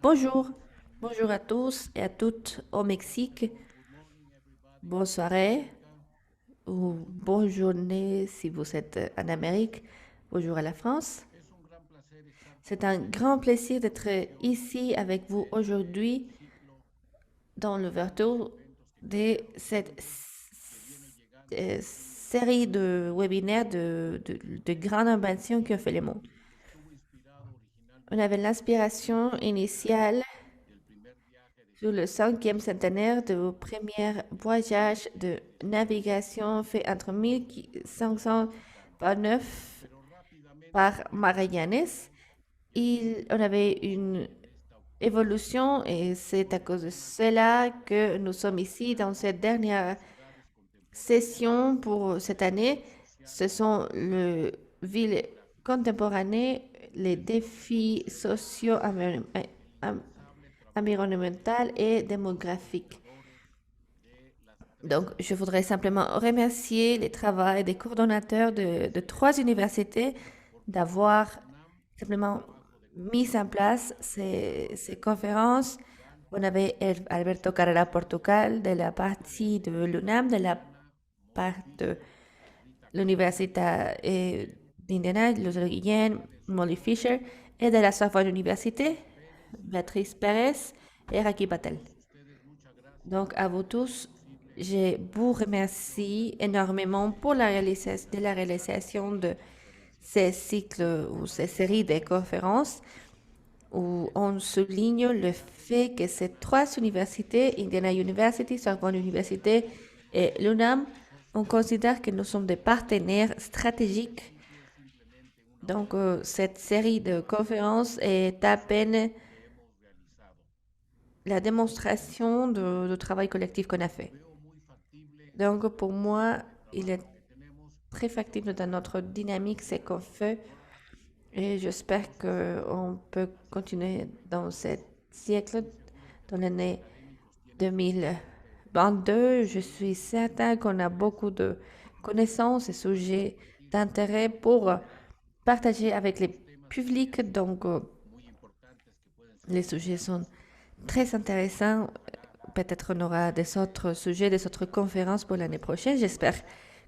Bonjour, bonjour à tous et à toutes au Mexique. Bonne soirée ou bonne journée si vous êtes en Amérique. Bonjour à la France. C'est un grand plaisir d'être ici avec vous aujourd'hui dans l'ouverture de cette série de webinaires de grandes inventions qui ont fait le monde. On avait l'inspiration initiale sur le 5e centenaire du premier voyage de navigation fait entre 1529 par Magallanes. On avait une évolution et c'est à cause de cela que nous sommes ici dans cette dernière session pour cette année. Ce sont les villes contemporaines, les défis sociaux, environnementaux et démographiques. Donc, je voudrais simplement remercier le travail des coordonnateurs de trois universités d'avoir simplement mis en place ces conférences. On avait Alberto Carrera Portugal de la partie de l'UNAM, de la part de l'Université d'Indiana, Luther Guillén, Molly Fisher, et de la Sorbonne Université, Béatrice Pérez et Raki Patel. Donc, à vous tous, je vous remercie énormément pour la réalisation de ces cycles ou ces séries de conférences où on souligne le fait que ces trois universités, Indiana University, Sorbonne Université et l'UNAM, on considère que nous sommes des partenaires stratégiques. Donc, cette série de conférences est à peine la démonstration du travail collectif qu'on a fait. Donc, pour moi, il est très factible dans notre dynamique, c'est qu'on fait. Et j'espère qu'on peut continuer dans ce siècle, dans l'année 2022. Je suis certain qu'on a beaucoup de connaissances et sujets d'intérêt pour partager avec les publics. Donc, les sujets sont très intéressants. Peut-être on aura des autres sujets, des autres conférences pour l'année prochaine. J'espère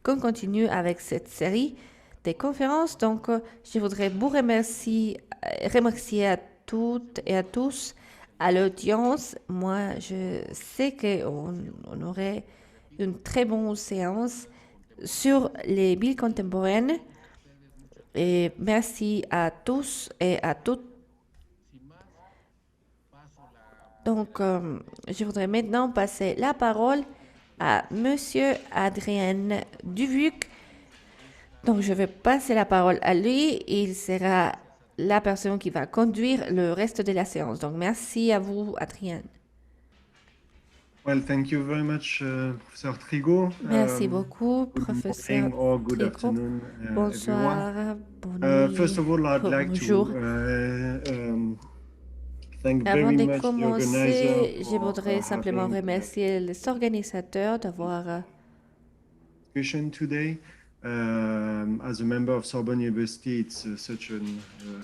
qu'on continue avec cette série des conférences. Donc, je voudrais vous remercier à toutes et à tous, à l'audience. Moi, je sais qu'on aurait une très bonne séance sur les villes contemporaines. Et merci à tous et à toutes. Donc, je voudrais maintenant passer la parole à Monsieur Adrien Duvuc. Donc, je vais passer la parole à lui. Il sera la personne qui va conduire le reste de la séance. Donc, merci à vous, Adrien. Well, thank you very much, Professeur Trigo. Merci beaucoup, Good professeur morning or good Trico. afternoon, everyone. Bonsoir, bonne First nuit, of all, I'd like bonjour. to thank Avant very de much the organizer commencer, je for voudrais simplement having remercier les organisateurs d'avoir discussion today. As a member of Sorbonne University, it's such an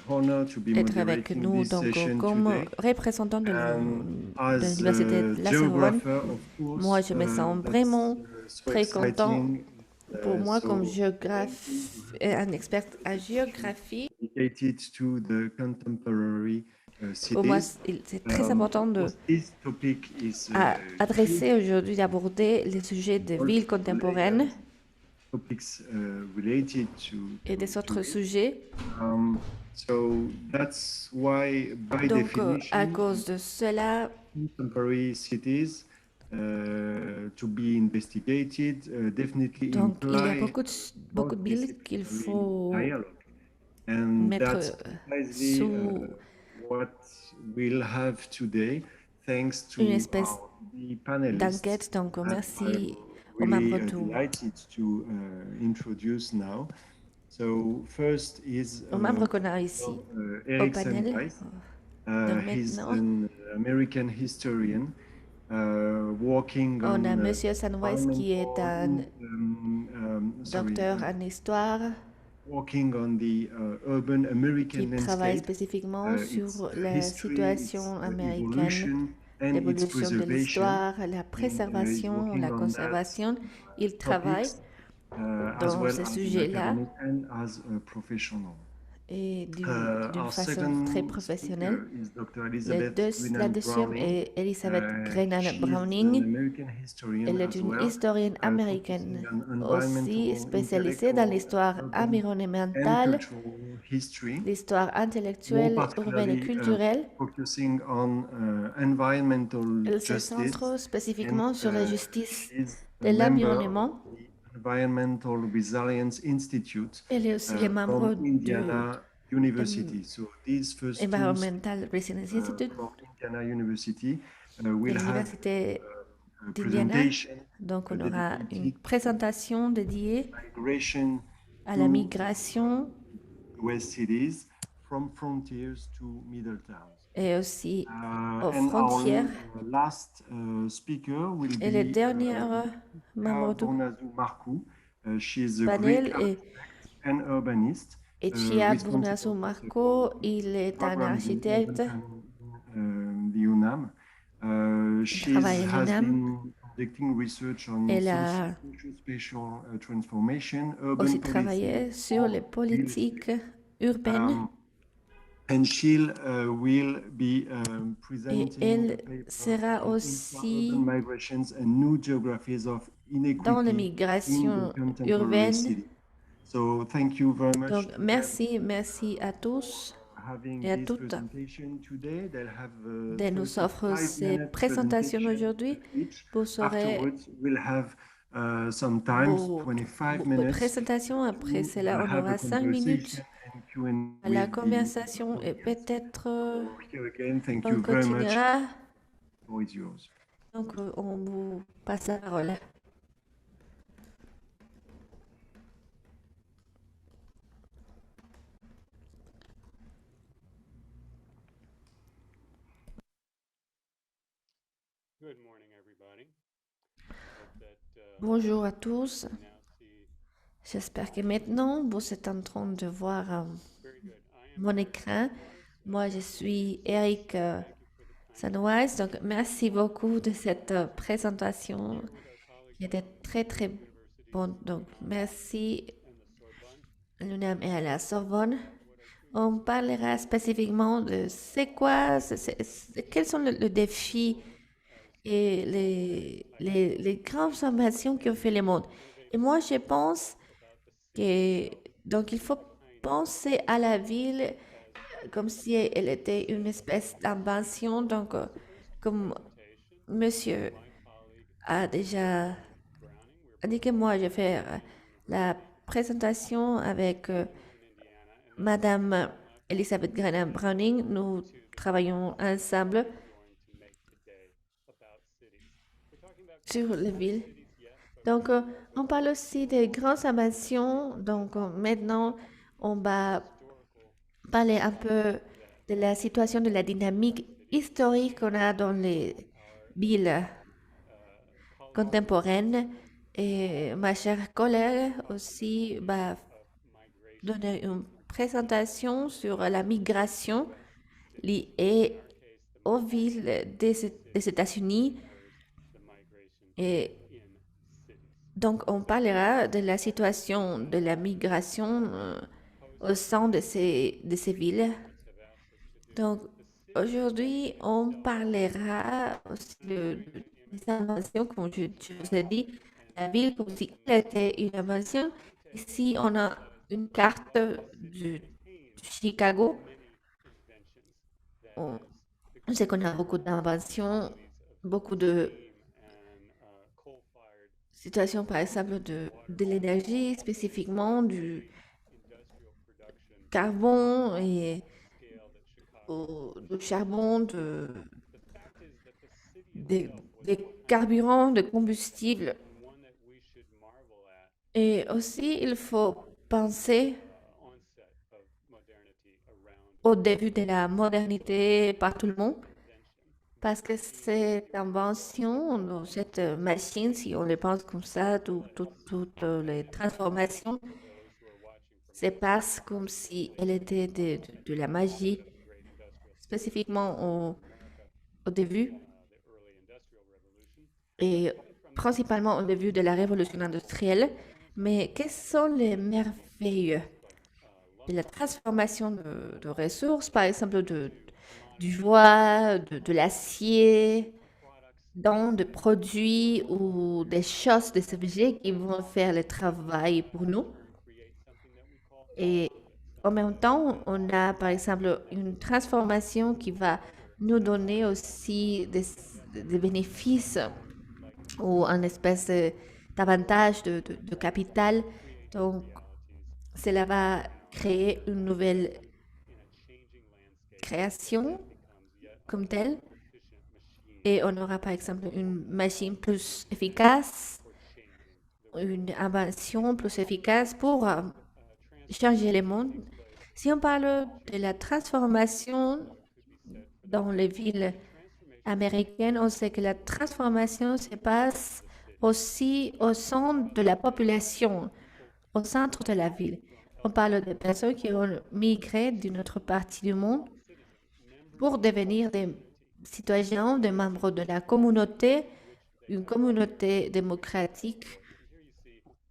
honor to be être avec moderating nous. this Donc, session comme today. représentant de And as l'Université a de la Sorbonne, geographer, of moi, course, je me sens that's vraiment so très content. exciting. Pour moi, comme So géographe, un expert en géographie, dedicated to the contemporary pour moi, cities. c'est très Of important course, this topic is huge. adresser aujourd'hui, d'aborder les sujets des villes Also contemporaines topics related et des to autres it. sujets. So that's why, by Donc, à definition, cause de cela, contemporary cities to be investigated definitely donc, il y a imply beaucoup de villes qu'il cross-disciplinary faut dialogue. And that's mettre precisely sous what we'll have today, thanks to une espèce our three panelists d'enquête. Donc, that I'm merci aux really membres du, delighted to introduce now. So first is aux membres qu'on a ici au Erikson panel. Weiss. Donc, He's maintenant, an American historian working on a on Monsieur Sandweiss qui est un sorry, docteur en histoire. working on the urban qui American travaille landscape, spécifiquement its sur la history, its situation américaine, evolution, and its l'évolution de preservation. l'histoire, la And is préservation, working la on that conservation. Il travaille topics as dans well ces as an sujets-là academic and as a professional. et d'une Our façon très second professionnelle. speaker is Dr. Elizabeth La Grinan deuxième Browning. est Elizabeth Grenan She's an Browning. American historian Elle est as une well, historienne focusing américaine on aussi environmental, spécialisée dans intellectual, l'histoire urban, and environnementale, cultural history, l'histoire more intellectuelle, urbaine et particularly culturelle. focusing on environmental Elle se justice, centre and spécifiquement sur la justice she's a de member of l'environnement. the Environmental Resilience Institute Elle est aussi le from membre du Indiana University. So these first two Environmental Resilience Institute from Indiana University de will have l'Université a d'Indiana. presentation Donc, on aura une dedicated présentation dédiée migration à la to migration US cities from frontiers to middle towns. et aussi aux And our frontières. last speaker will Et le be dernier membre du Bournazu Marcou. She is a Greek panel est architect and urbanist Chia responsible Burnaso for Marco. several Il est un programs in urban architecte. planning in the UNAM. Il She travaille à has l'UNAM. been conducting research on Elle a socio-spatial transformation, urban aussi policing, travaillé sur les or real politiques estate. urbaines And she will be et presenting a elle paper sera on intra-urban aussi migrations and new geographies of dans les inequity in the migrations contemporary urbaines. city. So thank you very much Donc, to them merci à tous for having et à this toutes presentation today. They'll have de nous offrir 25 ces minutes présentations presentation aujourd'hui. each. Vous aurez Afterwards, we'll have sometimes vos 25 votre minutes présentation. Après to cela, on have a aura 5 minutes conversation and Q&A à la with the conversation et audience. peut-être So here again, thank on you very much. continuera. The floor is yours. Donc, on vous passe la parole. Good morning, everybody. Hope that Bonjour à tous. you now see J'espère que maintenant vous êtes en train de voir very good. I am mon écran. Moi, je suis Eric Sunwise. Donc, merci beaucoup de cette présentation here with our colleagues qui était très, très universities bonne. Donc, merci and the Sorbonne. à l'UNAM et à la Sorbonne. What are two On parlera spécifiquement de quels sont les défis et les grandes innovations qui ont fait le monde. Et moi, je pense que donc il faut penser à la ville comme si elle était une espèce d'invention. Donc, comme monsieur my colleague a déjà Browning. We're indiqué, moi, je vais faire la présentation avec in Indiana and Madame Elizabeth Grennan Browning. Nous travaillons ensemble going to make today about cities. We're talking about sur les villes. cities, yes, but Donc, on parle aussi des grandes inventions. Donc, maintenant, on va historical parler un peu de la situation, de la dynamique historique qu'on a dans les villes colleague contemporaines. Et ma chère collègue aussi va of migration donner une présentation sur la migration liée in our case the aux villes des États-Unis. the migration Et in cities. donc, on parlera de la situation de la migration au sein de ces villes. Have asked us to do Donc, aujourd'hui, on parlera aussi des inventions, comme je vous ai dit, la ville comme si elle était une invention. Ici, on a une carte de Chicago. many inventions that On has sait qu'on a beaucoup d'inventions, beaucoup de steam and coal-fired situations, par exemple, de l'énergie, spécifiquement du industrial production carbone et scale that Chicago. du charbon, The fact is that the city des, itself was des carburants, de combustible. and one that we should marvel at Et aussi, il faut penser onset of modernity around au début de la modernité par tout le monde, invention. parce que cette invention, cette machine, si on le pense comme ça, toutes les transformations, Those who are watching from se passe comme si elle était de la magie, spécifiquement au début et principalement au début de la révolution industrielle. Mais quelles sont les merveilles de la transformation de ressources, par exemple du bois, de l'acier, dans des produits ou des choses, des objets qui vont faire le travail pour nous. Et en même temps, on a par exemple une transformation qui va nous donner aussi des bénéfices ou un espèce d'avantage de capital. Donc, cela va créer une nouvelle création comme telle. Et on aura par exemple une machine plus efficace, une invention plus efficace pour changer le monde. Si on parle de la transformation dans les villes américaines, on sait que la transformation se passe aussi au centre de la population, au centre de la ville. On parle de personnes qui ont migré d'une autre partie du monde pour devenir des citoyens, des membres de la communauté, une communauté démocratique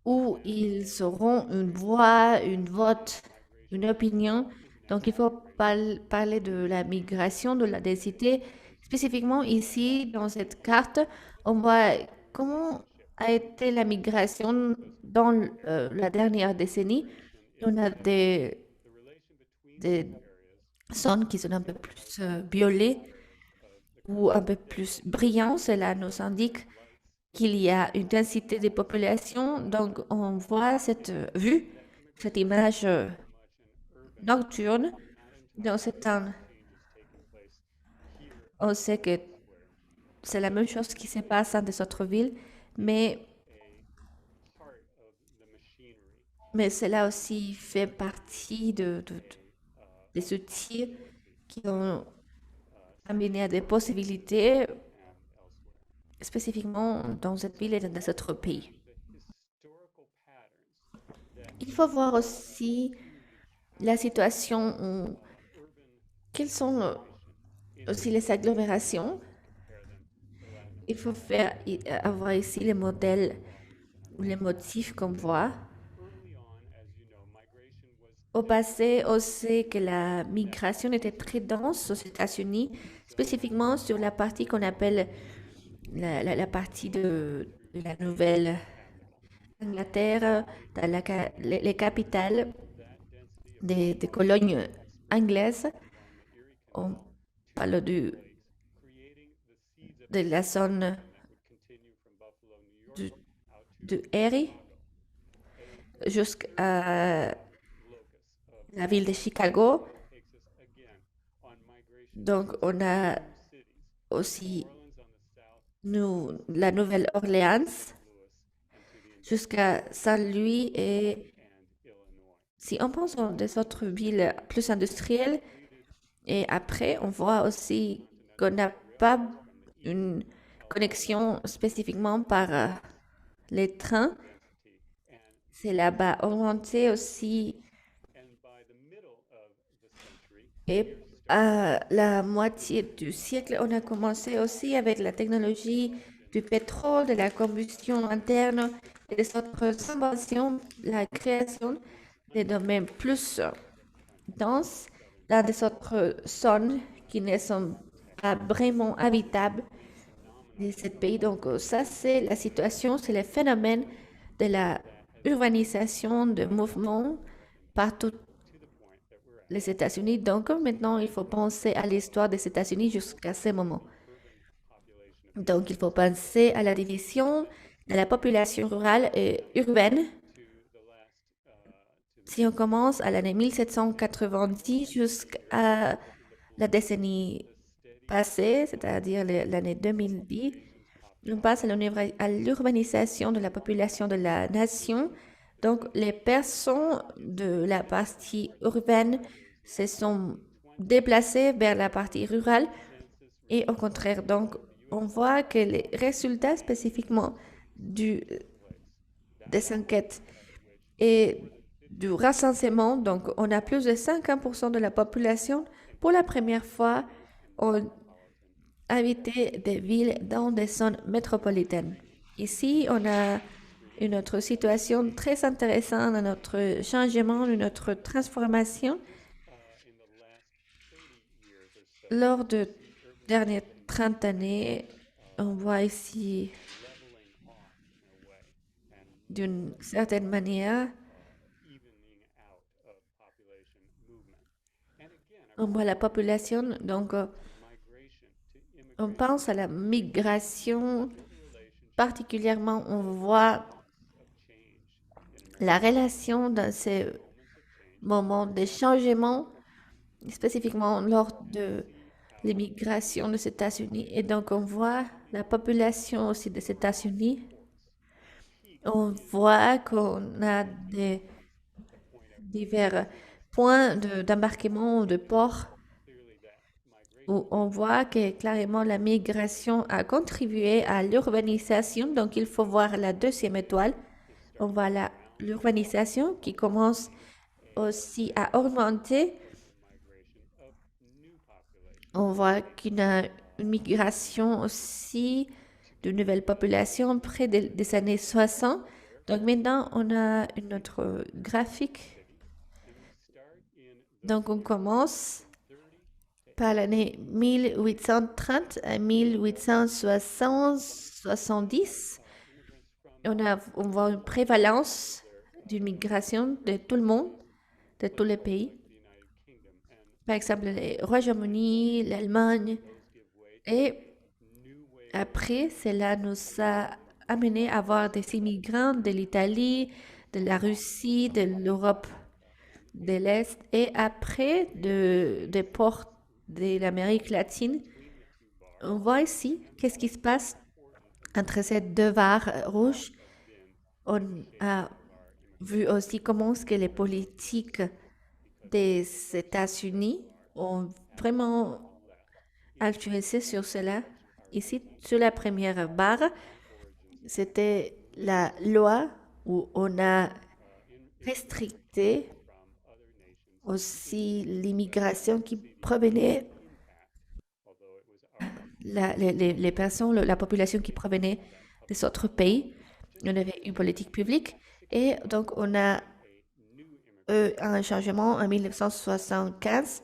où ils auront une voix, une vote, une opinion. Donc, il faut parler de la migration, de la densité. Spécifiquement ici, dans cette carte, on voit comment a été la migration dans la dernière décennie. On a des zones qui sont un peu plus violettes ou un peu plus brillantes. Cela nous indique qu'il y a une densité de population. Donc, on voit cette vue, cette image nocturne. Dans cette temps, on sait que c'est la même chose qui se passe dans des autres villes, mais cela aussi fait partie des outils qui ont amené à des possibilités, spécifiquement dans cette ville et dans d'autres pays. Il faut voir aussi la situation où quelles sont aussi les agglomérations. Il faut avoir ici les modèles ou les motifs qu'on voit. Au passé, on sait que la migration était très dense aux États-Unis, spécifiquement sur la partie qu'on appelle la partie de la Nouvelle-Angleterre, dans les capitales des colonies anglaises. On parle de la zone de Erie jusqu'à la ville de Chicago. Donc, on a aussi la Nouvelle-Orléans jusqu'à Saint-Louis. Et si on pense à des autres villes plus industrielles, et après, on voit aussi qu'on n'a pas une connexion spécifiquement par les trains. Cela va augmenter aussi. Et à la moitié du siècle, on a commencé aussi avec la technologie du pétrole, de la combustion interne et des autres inventions, la création des domaines plus denses dans des autres zones qui ne sont pas vraiment habitables de ce pays. Donc ça, c'est la situation, c'est le phénomène de la urbanisation de mouvements partout les États-Unis. Donc maintenant, il faut penser à l'histoire des États-Unis jusqu'à ce moment. Donc il faut penser à la division de la population rurale et urbaine. Si on commence à l'année 1790 jusqu'à la décennie passée, c'est-à-dire l'année 2010, on passe à l'urbanisation de la population de la nation. Donc, les personnes de la partie urbaine se sont déplacées vers la partie rurale et au contraire. Donc, on voit que les résultats spécifiquement des enquêtes et du recensement. Donc, on a plus de 50% de la population. Pour la première fois, on habité des villes dans des zones métropolitaines. Ici, on a une autre situation très intéressante dans notre changement, dans notre transformation. Lors de dernières 30 années, on voit ici, d'une certaine manière, on voit la population, donc on pense à la migration, particulièrement on voit la relation dans ces moments de changement, spécifiquement lors de l'immigration des États-Unis. Et donc on voit la population aussi des États-Unis. On voit qu'on a des divers points d'embarquement ou de port où on voit que clairement la migration a contribué à l'urbanisation. Donc il faut voir la deuxième étoile. On voit l'urbanisation qui commence aussi à augmenter. On voit qu'il y a une migration aussi de nouvelles populations près des années 60. Donc maintenant, on a une autre graphique. Donc on commence par l'année 1830 à 1870. On voit une prévalence d'une migration de tout le monde, de tous les pays. Par exemple, le Royaume-Uni, l'Allemagne. Et après, cela nous a amené à avoir des immigrants de l'Italie, de la Russie, de l'Europe de l'Est et après des ports de l'Amérique latine. On voit ici qu'est-ce qui se passe entre ces deux barres rouges. On a vu aussi comment est-ce que les politiques des États-Unis ont vraiment influencé sur cela. Ici, sur la première barre, c'était la loi où on a restricté aussi l'immigration qui provenait, les personnes, la population qui provenait des autres pays. On avait une politique publique et donc on a eu un changement en 1975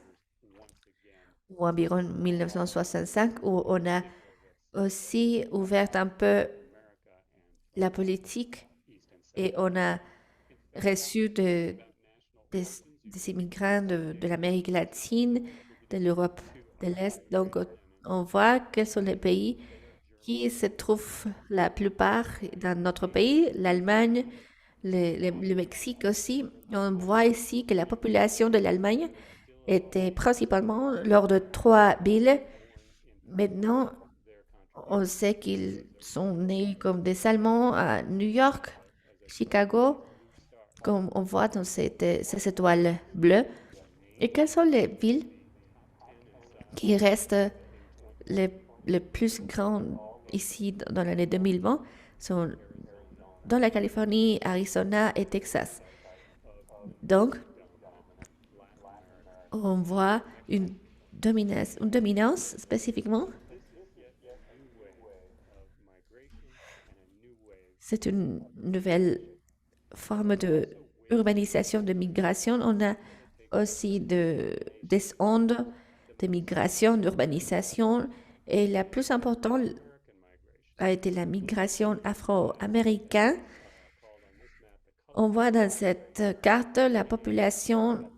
ou environ 1965 où on a aussi ouvert un peu la politique et on a reçu des immigrants de l'Amérique latine, de l'Europe de l'Est. Donc, on voit quels sont les pays qui se trouvent la plupart dans notre pays, l'Allemagne, le Mexique aussi. On voit ici que la population de l'Allemagne était principalement lors de 3 villes. Maintenant, on sait qu'ils sont nés comme des Allemands à New York, Chicago, comme on voit dans ces étoiles bleues. Et quelles sont les villes qui restent les plus grandes ici dans l'année 2020? Sont dans la Californie, Arizona et Texas. Donc, on voit une dominance spécifiquement. C'est une nouvelle forme de urbanisation, de migration. On a aussi des ondes de migration, d'urbanisation. Et la plus importante a été la migration afro-américaine. On voit dans cette carte la population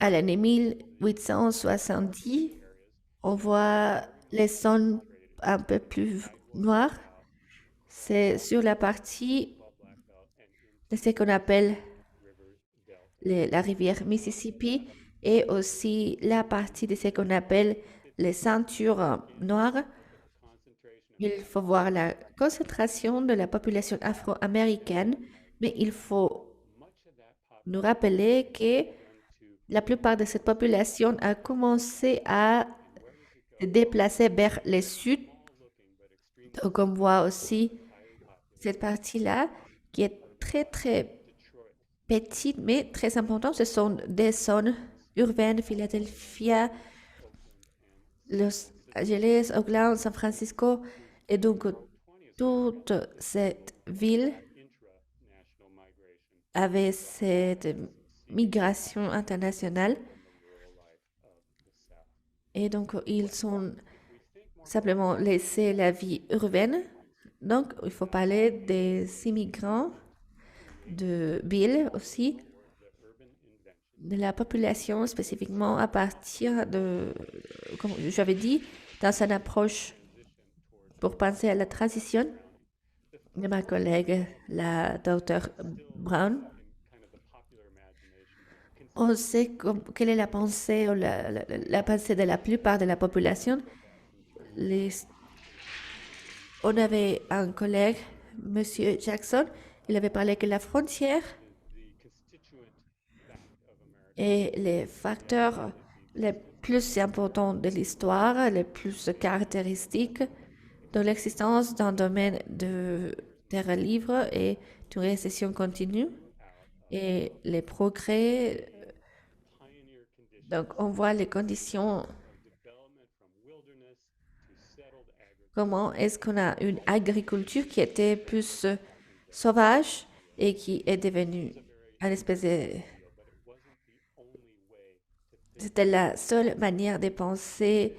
à l'année 1870. On voit les zones un peu plus noires. C'est sur la partie de ce qu'on appelle la rivière Mississippi et aussi la partie de ce qu'on appelle les ceintures noires. Il faut voir la concentration de la population afro-américaine, mais il faut nous rappeler que la plupart de cette population a commencé à se déplacer vers le sud. Donc on voit aussi cette partie-là qui est très très petites mais très importantes. Ce sont des zones urbaines, Philadelphia, Los Angeles, Oakland, San Francisco. Et donc, toute cette ville intra-national migration avait cette migration internationale. from the rural life of the South. Et donc, ils ont We think more simplement laissé la vie urbaine. Donc, il faut parler des immigrants de ville aussi, the urban invention de la population spécifiquement à partir de, comme j'avais dit, dans une approche pour penser à la transition de ma collègue, la docteure Brown. in kind of the popular imagination. On sait quelle est la pensée, ou la pensée de la plupart de la population. On avait un collègue, Monsieur Jackson, il avait parlé que la frontière The constituent fact of America est les facteurs les plus importants de l'histoire, les plus caractéristiques de l'existence d'un domaine de terre libre et d'une récession continue et les progrès. pioneer condition Donc, on voit les conditions, development from wilderness to settled agriculture. comment est-ce qu'on a une agriculture qui était plus sauvage et qui est devenue une espèce de... But it wasn't the only way to think. C'était la seule manière de penser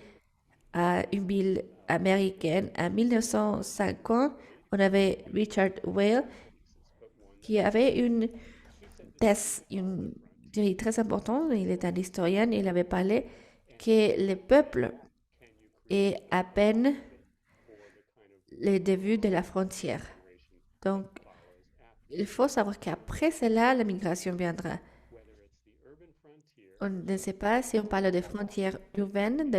à une ville américaine. En 1950, on avait Richard Weil qui avait une thèse, une théorie très importante. Il est un historien. Il avait parlé que le peuple est à peine le début de la frontière. Donc, il faut savoir qu'après cela, la migration viendra. Whether it's the urban frontier On ne sait pas si on parle des frontières urbaines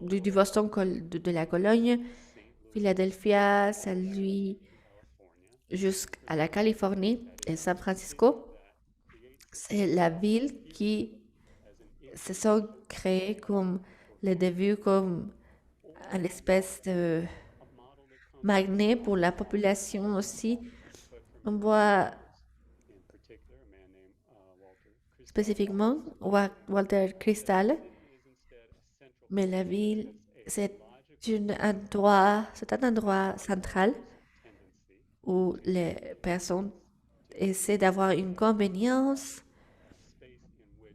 du Boston, de la Cologne, Philadelphia, Saint-Louis, jusqu'à la Californie et San Francisco. C'est la ville qui se sont créées comme le début, comme une espèce de magnet pour la population aussi. On voit in particular, a man named Walter Christie spécifiquement Walter Crystal, is instead a central mais la ville, c'est un endroit central tendency où les personnes essaient d'avoir une convenience, space in which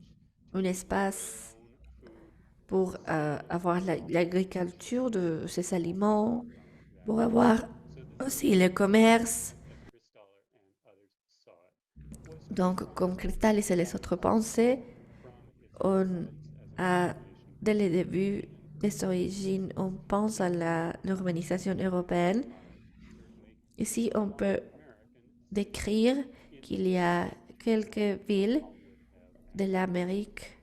un espace own food pour avoir l'agriculture de ces aliments, pour avoir aussi le commerce. Christaller and others saw it was Donc, comme Cristal et les autres pensaient, on a, dès le début des origines, on pense à l'urbanisation européenne. Ici, on peut décrire qu'il y a quelques villes de l'Amérique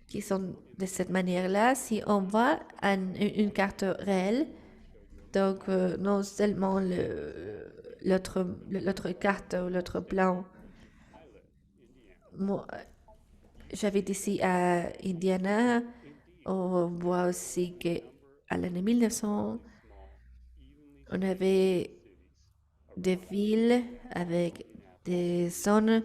qui sont de cette manière-là. Si on voit une carte réelle, donc non seulement l'autre carte ou l'autre plan. Moi, j'habite ici à Indiana. On voit aussi qu'à l'année 1900, on avait des villes avec des zones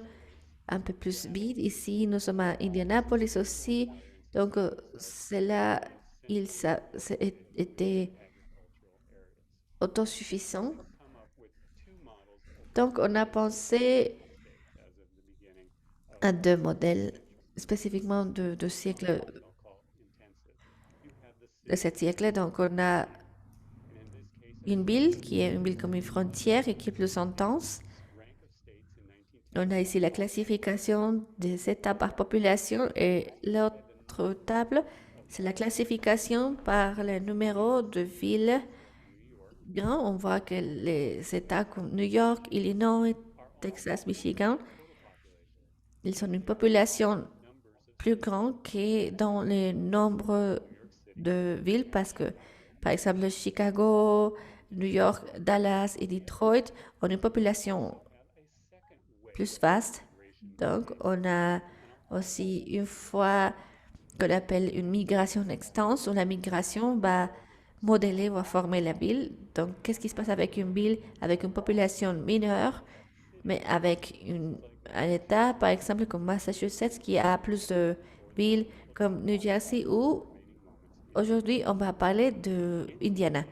un peu plus vides. Ici, nous sommes à Indianapolis aussi. Donc, cela, était autosuffisant. come up with two models of Donc, on a pensé as of the beginning à deux modèles spécifiquement de siècle, I'll call intensive. You have the de ce siècle. Donc, on a and in this case une ville qui est une ville comme une frontière et qui est plus intense. rank of states in 19 On a ici la classification des États par population et l'autre table, c'est la classification par le numéro de villes. Bien, on voit que les États comme New York, Illinois, Texas, Michigan, ils ont une population plus grande que dans le nombre de villes parce que, par exemple, Chicago, New York, Dallas et Detroit ont une population plus vaste. Donc, on a aussi une fois qu'on appelle une migration extense, où la migration va modeler, va former la ville. Donc, qu'est-ce qui se passe avec une ville avec une population mineure, mais avec une un État, par exemple, comme Massachusetts, qui a plus de villes comme New Jersey, ou aujourd'hui, on va parler de Indiana.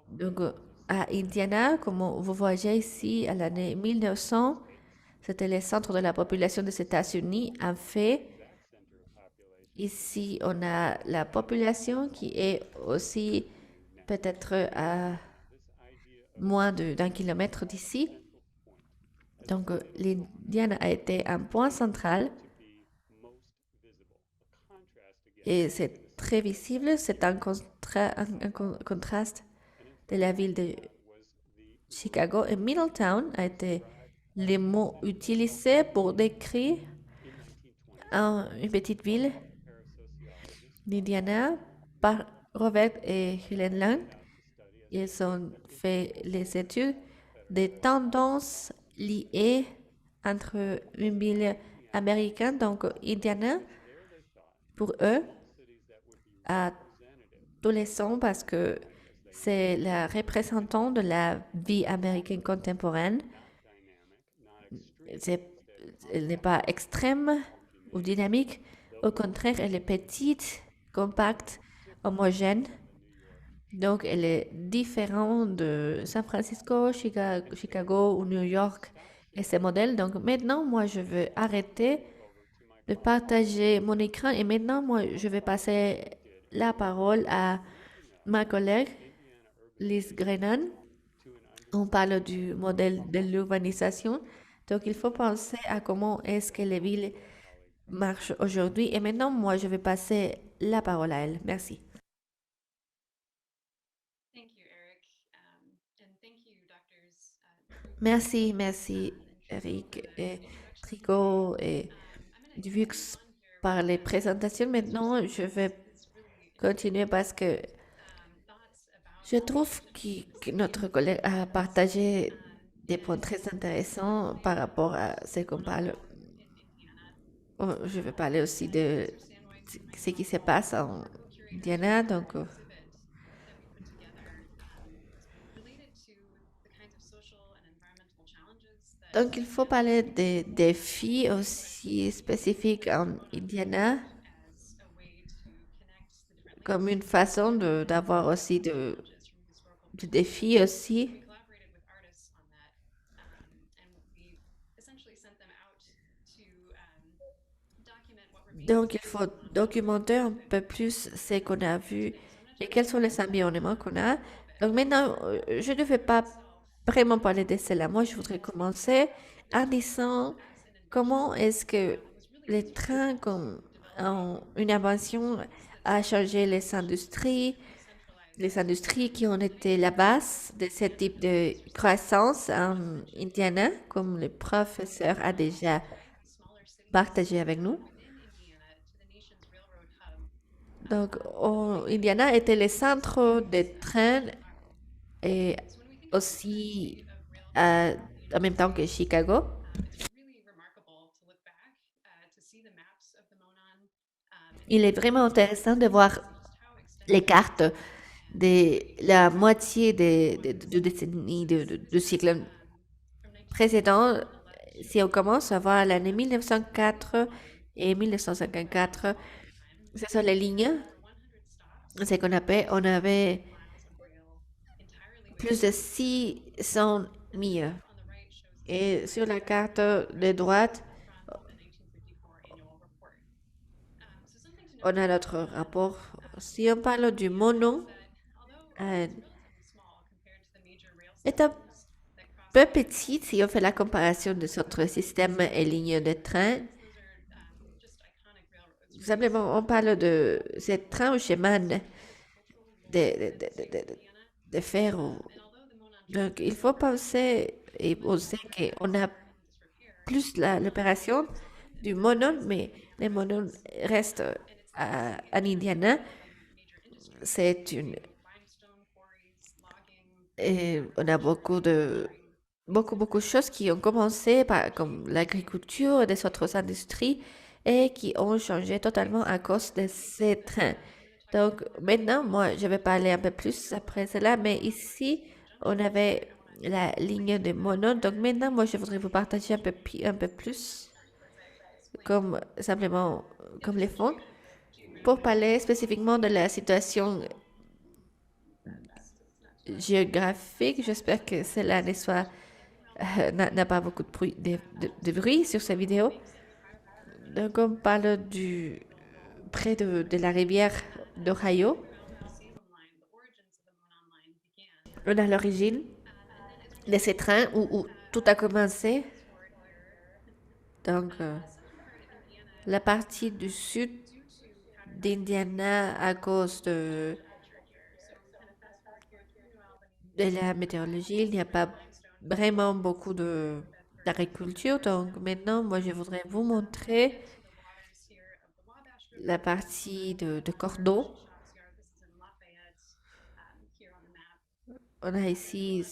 Donc, à Indiana, comme vous voyez ici, à l'année 1900, c'était le centre de la population des États-Unis. En fait, ici, on a la population qui est aussi peut-être à moins d'un kilomètre d'ici. Donc, l'Indiana a été un point central et c'est très visible. C'est un contraste de la ville de Chicago. Et Middletown a été les mots utilisés pour décrire une petite ville d'Indiana par Robert et Helen Lang. Ils ont fait les études des tendances liées entre une ville américaine, donc Indiana, pour eux, à tous les sens, parce que c'est la représentante de la vie américaine contemporaine. Elle n'est pas extrême ou dynamique. Au contraire, elle est petite, compacte, homogène. Donc, elle est différente de San Francisco, Chicago ou New York et ces modèles. Donc, maintenant, moi, je veux arrêter de partager mon écran et maintenant, moi, je vais passer la parole à ma collègue Liz Grennan. On parle du modèle de l'urbanisation. Donc, il faut penser à comment est-ce que les villes marchent aujourd'hui. Et maintenant, moi, je vais passer la parole à elle. Merci. Merci, Eric et Tricot et Duvux par les présentations. Maintenant, je vais continuer parce que je trouve que notre collègue a partagé des points très intéressants par rapport à ce qu'on parle. Je vais parler aussi de ce qui se passe en Indiana. Donc, il faut parler des défis aussi spécifiques en Indiana comme une façon d'avoir aussi de défis aussi. Donc, il faut documenter un peu plus ce qu'on a vu et quels sont les environnements qu'on a. Donc, maintenant, je ne vais pas vraiment parler de cela. Moi, je voudrais commencer en disant comment est-ce que les trains comme une invention a changé les industries qui ont été la base de ce type de croissance en Indiana, comme le professeur a déjà partagé avec nous. Donc, Indiana était le centre des trains et aussi en même temps que Chicago. Il est vraiment intéressant de voir les cartes de la moitié de décennie, de siècle précédent. Si on commence à voir l'année 1904 et 1954, ce sont les lignes. Ce qu'on appelle, on avait plus de 600 milles. Et sur la carte de droite, on a notre rapport. Si on parle du mono, est un peu petit si on fait la comparaison de notre système et lignes de train. Simplement, on parle de ces trains au chemin de fer. Donc, il faut penser, et on sait qu'on a plus l'opération du monon, mais les monon restent en Indiana. C'est et on a beaucoup de choses qui ont commencé comme l'agriculture et des autres industries et qui ont changé totalement à cause de ces trains. Donc maintenant, moi, je vais parler un peu plus après cela, mais ici, on avait la ligne de Monon. Donc maintenant, moi, je voudrais vous partager un peu plus, comme simplement comme les fonds, pour parler spécifiquement de la situation géographique. J'espère que cela ne soit, n'a pas beaucoup de bruit, de bruit sur cette vidéo. Donc, on parle près de la rivière d'Ohio. On a l'origine de ces trains où tout a commencé. Donc, la partie du sud d'Indiana, à cause de la météorologie, il n'y a pas vraiment beaucoup d'agriculture. Donc, maintenant, moi, je voudrais vous montrer la partie de Cordeau. On a ici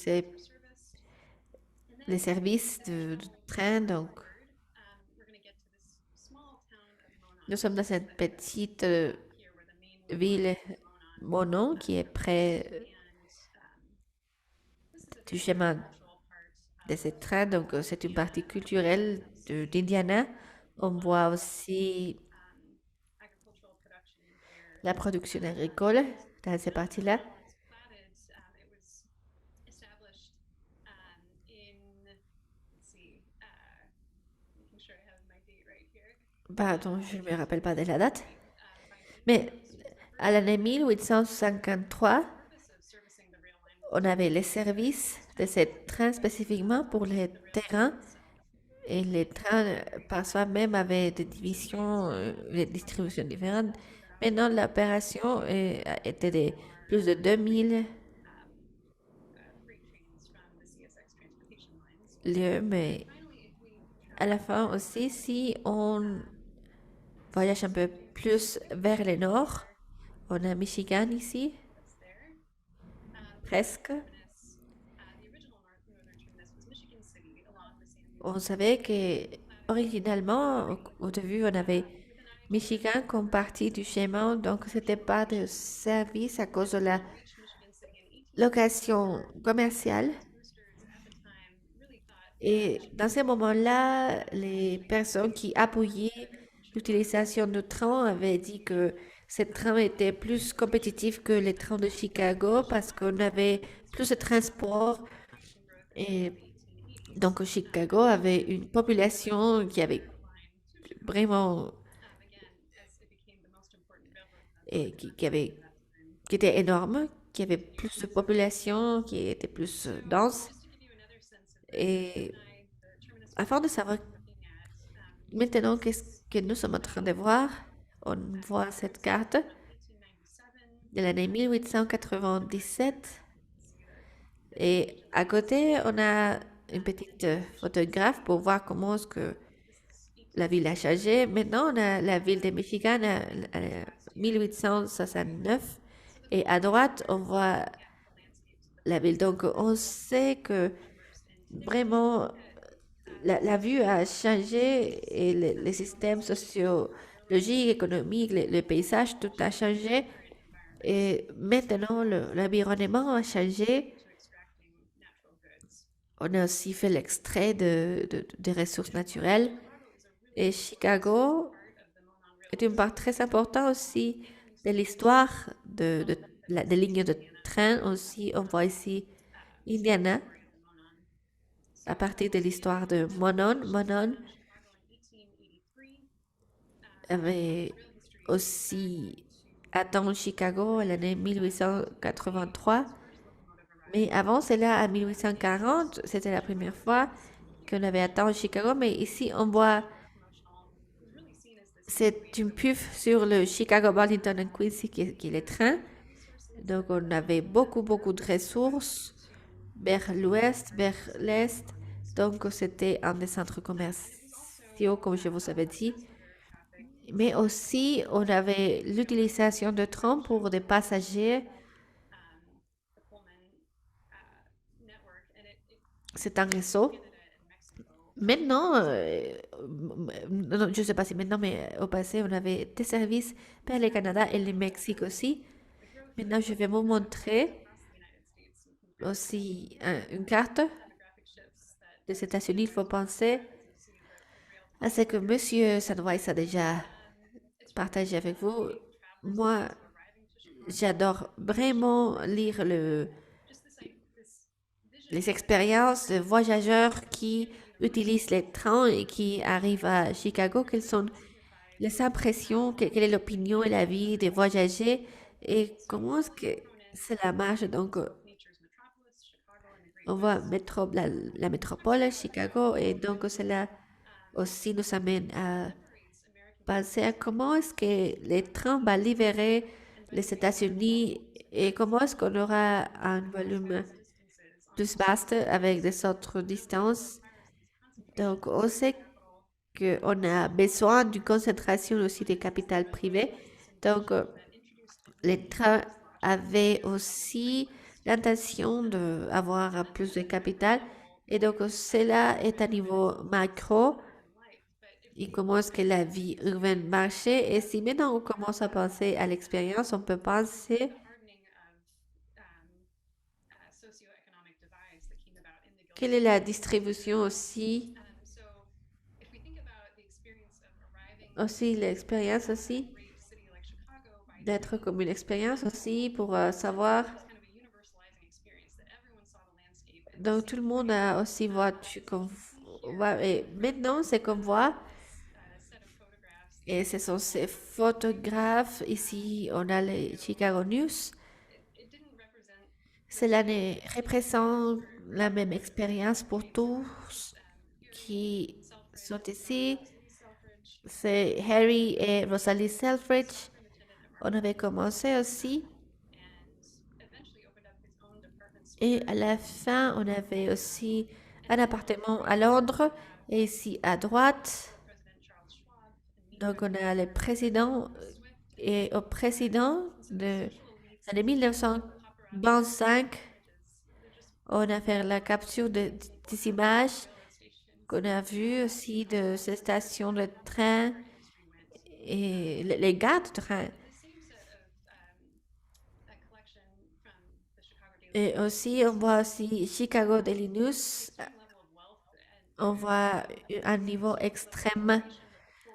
les services de train. Donc, nous sommes dans cette petite ville Monon qui est près du chemin de ce train. Donc, c'est une partie culturelle d'Indiana. On voit aussi la production agricole dans ces parties-là. Pardon, je ne me rappelle pas de la date. Mais à l'année 1853, on avait les services de ces trains spécifiquement pour les terrains. Et les trains, parfois même, avaient des divisions, des distributions différentes. Maintenant, l'opération était de plus de 2000 lieux. Mais à la fin aussi, si on voyage un peu plus vers le nord, on a Michigan ici, presque. On savait que originalement, au début, on avait Michigan comme partie du chemin, donc c'était pas de service à cause de la location commerciale. Et dans ce moment-là, les personnes qui appuyaient l'utilisation du train avaient dit que ce train était plus compétitif que les trains de Chicago parce qu'on avait plus de transport. Et donc, Chicago avait une population qui avait vraiment, et qui était énorme, qui avait plus de population, qui était plus dense. Et afin de savoir maintenant qu'est-ce que nous sommes en train de voir, on voit cette carte de l'année 1897. Et à côté, on a une petite photographe pour voir comment est-ce que la ville a changé. Maintenant, on a la ville de Michigan à 1869. Et à droite, on voit la ville. Donc, on sait que vraiment, la vue a changé et les systèmes sociologiques, économiques, le paysage, tout a changé. Et maintenant, l'environnement a changé. On a aussi fait l'extrait des ressources naturelles. Et Chicago est une part très importante aussi de l'histoire des lignes de train. Aussi, on voit ici Indiana à partir de l'histoire de Monon. Monon avait aussi atteint Chicago à l'année 1883. Mais avant cela, à 1840, c'était la première fois qu'on avait atteint Chicago. Mais ici, on voit, c'est une pub sur le Chicago, Burlington and Quincy qui est le train. Donc, on avait beaucoup de ressources vers l'ouest, vers l'est. Donc, c'était un des centres commerciaux, comme je vous avais dit. Mais aussi, on avait l'utilisation de trains pour des passagers. C'est un réseau. Maintenant, je ne sais pas si maintenant, mais au passé, on avait des services vers le Canada et le Mexique aussi. Maintenant, je vais vous montrer aussi une carte des États-Unis. Il faut penser à ce que Monsieur Sandweiss a déjà partagé avec vous. Moi, j'adore vraiment lire les expériences de voyageurs qui utilisent les trains et qui arrivent à Chicago. Quelles sont les impressions, quelle est l'opinion et la vie des voyageurs et comment est-ce que cela marche. Donc, on voit la métropole, Chicago, et donc cela aussi nous amène à penser à comment est-ce que les trains vont libérer les États-Unis et comment est-ce qu'on aura un volume plus vaste avec des autres distances. Donc, on sait qu'on a besoin d'une concentration aussi des capitales privées. Donc, les trains avaient aussi l'intention d'avoir plus de capital. Et donc, cela est à niveau macro. Et comment est-ce que la vie urbaine marchait? Et si maintenant on commence à penser à l'expérience, on peut penser quelle est la distribution aussi l'expérience aussi, d'être comme une expérience aussi pour savoir. Donc tout le monde a aussi et maintenant c'est comme voit et ce sont ces photographes ici on a les Chicago News. Cela ne représente la même expérience pour tous qui sont ici. C'est Harry et Rosalie Selfridge. On avait commencé aussi. Et à la fin, on avait aussi un appartement à Londres et ici à droite. Donc, on a le président et au président de l'année 1925, on a fait la capture des images qu'on a vues aussi de ces stations de train et les gares de train. Et aussi, on voit aussi Chicago Daily News. On voit un niveau extrême.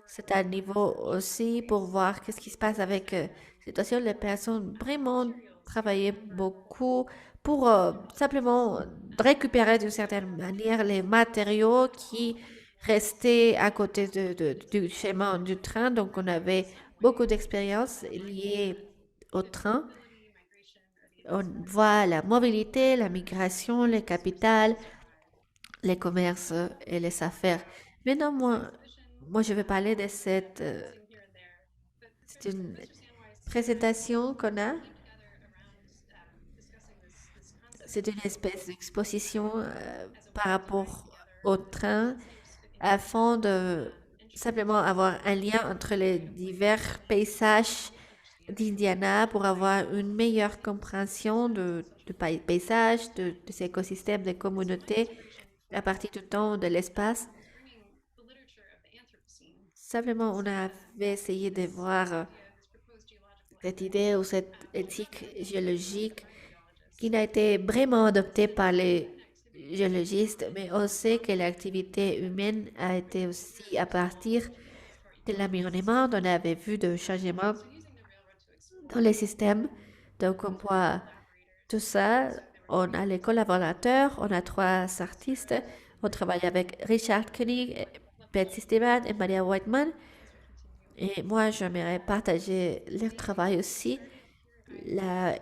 C'est un niveau aussi pour voir qu'est-ce qui se passe avec la situation. Les personnes vraiment travaillaient beaucoup pour simplement récupérer d'une certaine manière les matériaux qui restaient à côté du chemin du train. Donc, on avait beaucoup d'expériences liées au train. On voit la mobilité, la migration, les capitales, les commerces et les affaires. Maintenant, moi je vais parler de c'est une présentation qu'on a. C'est une espèce d'exposition par rapport au train afin de simplement avoir un lien entre les divers paysages d'Indiana pour avoir une meilleure compréhension de paysages, des écosystèmes, des communautés à partir du temps, de l'espace. Simplement, on avait essayé de voir cette idée ou cette éthique géologique qui n'a été vraiment adoptée par les géologistes, mais on sait que l'activité humaine a été aussi à partir de l'environnement. On avait vu de changements dans les systèmes. Donc, on voit tout ça. On a les collaborateurs, on a trois artistes. On travaille avec Richard Koenig, Betsy Stevan et Maria Whiteman. Et moi, j'aimerais partager leur travail aussi.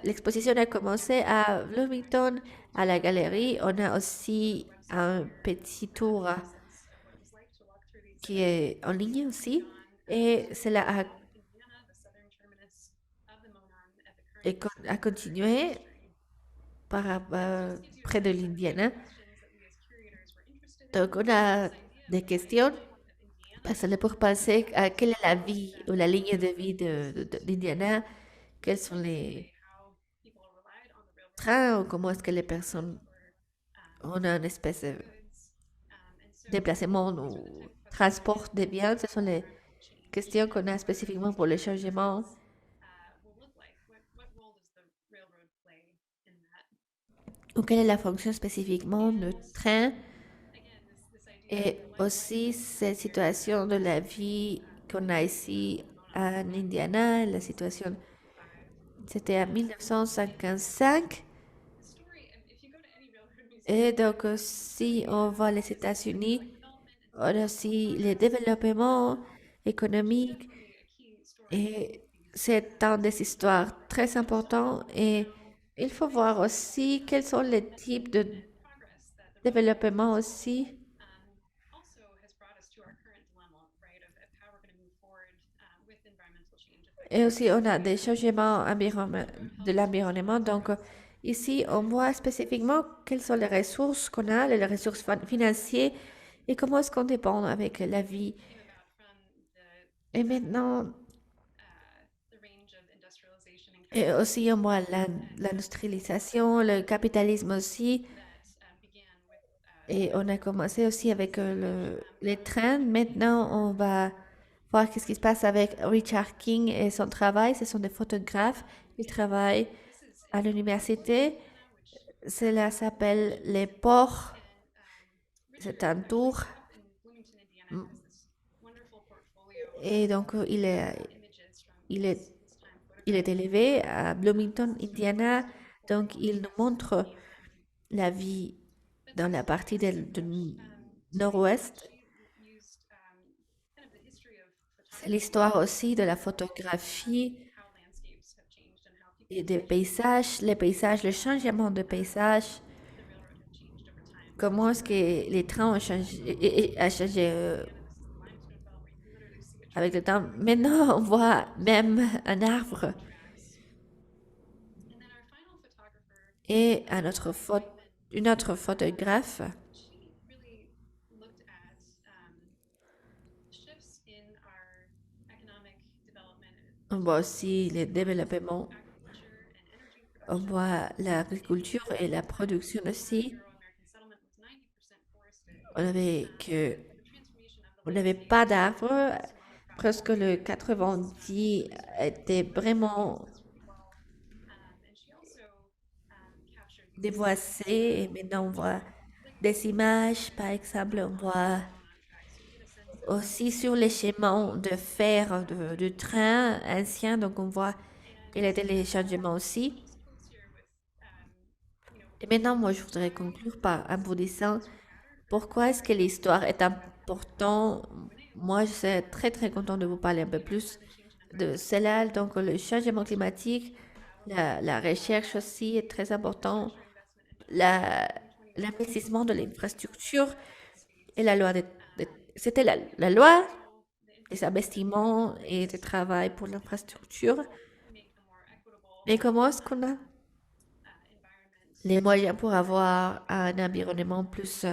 L'exposition a commencé à Bloomington, à la galerie. On a aussi un petit tour qui est en ligne aussi. Et cela a continué près de l'Indiana. Donc, on a des questions. Parce que pour penser à quelle est la vie ou la ligne de vie d'Indiana, quels sont les trains ou comment est-ce que les personnes ont une espèce de déplacement ou transport de biens. Ce sont les questions qu'on a spécifiquement pour le changement. ou quelle est la fonction spécifiquement du train et aussi cette situation de la vie qu'on a ici en Indiana, la situation, c'était en 1955. Et donc, si on voit les États-Unis, on a aussi les développements économiques et c'est dans des histoires très importantes et il faut voir aussi quels sont les types de développement aussi. Et aussi, on a des changements de l'environnement. Donc, ici, on voit spécifiquement quelles sont les ressources qu'on a, les ressources financières et comment est-ce qu'on dépend avec la vie. Et maintenant, et aussi, on voit l'industrialisation, le capitalisme aussi. Et on a commencé aussi avec les trains. Maintenant, on va voir qu'est-ce qui se passe avec Richard King et son travail. Ce sont des photographes. Ils travaillent à l'université. Cela s'appelle les ports. C'est un tour. Et donc, il est, il est élevé à Bloomington, Indiana. Donc, il nous montre la vie dans la partie de nord-ouest. C'est l'histoire aussi de la photographie et des paysages, les paysages, le changement de paysage. Comment est-ce que les trains ont changé, a changé avec le temps. Maintenant, on voit même un arbre. Et une autre photographe, on voit aussi les développements, on voit l'agriculture et la production aussi. On avait que, on n'avait pas d'arbres, presque le 90 était vraiment déboissé et maintenant on voit des images, par exemple, on voit aussi sur les chemins de fer de train anciens, donc on voit quels étaient les changements aussi. Et maintenant, moi, je voudrais conclure en vous disant pourquoi est-ce que l'histoire est importante. Moi, je suis très, très contente de vous parler un peu plus de cela. Donc, le changement climatique, la recherche aussi est très important. L'investissement de l'infrastructure et la loi c'était la loi des investissements et du travail pour l'infrastructure. Et comment est-ce qu'on a les moyens pour avoir un environnement plus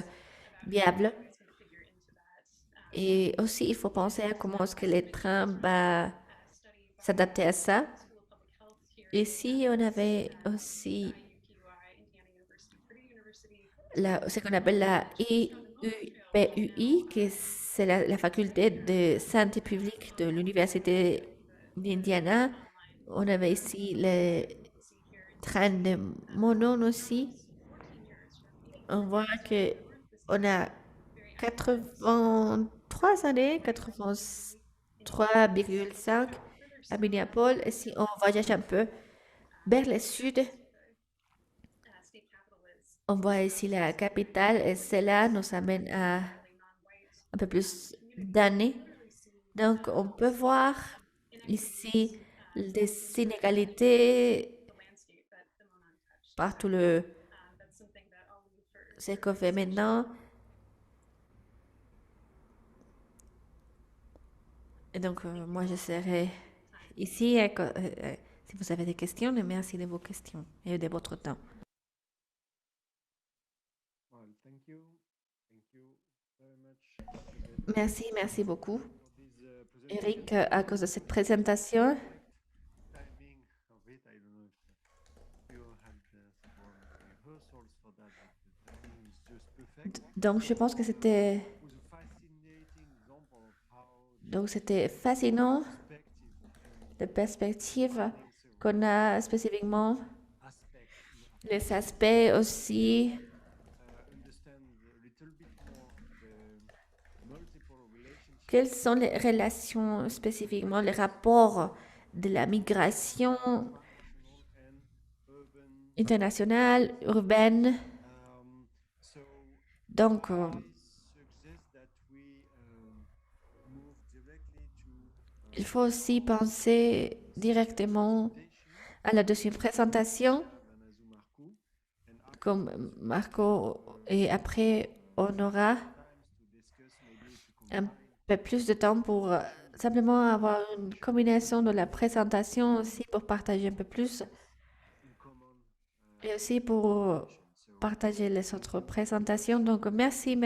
viable? Et aussi, il faut penser à comment est-ce que les trains vont s'adapter à ça. Et si on avait aussi ce qu'on appelle la IUPUI, qui c'est la faculté de santé publique de l'Université d'Indiana. On avait ici les trains de Monon aussi. On voit que on a 83 années, 83,5 à Minneapolis. Et si on voyage un peu vers le sud, on voit ici la capitale et cela nous amène à un peu plus d'années. Donc, on peut voir ici des inégalités par tout ce qu'on fait maintenant. Et donc, moi, je serai ici si vous avez des questions. Et merci de vos questions et de votre temps. Well, thank you. Thank you very much. Merci, merci beaucoup, For this Eric, presentation. à cause de cette présentation. Timing of it, I don't know if you had some rehearsals for that, but the timing is just perfect. Donc, je pense que c'était It was a fascinating example of how donc c'était fascinant perspective de perspective can place a qu'on a spécifiquement aspect in les aspects aussi. understand a little bit more the multiple relationships Quelles sont les relations spécifiquement, les rapports de la migration national and urban. internationale, urbaine? So Donc, I suggest that we move directly to il faut aussi penser directement presentation à la deuxième présentation, Manazu Marco, and after comme Marco, et après, on aura times to discuss maybe to un combine peu plus de temps pour simplement avoir une combinaison de la présentation aussi pour partager un peu plus in common et aussi pour so partager les autres présentations. Donc, merci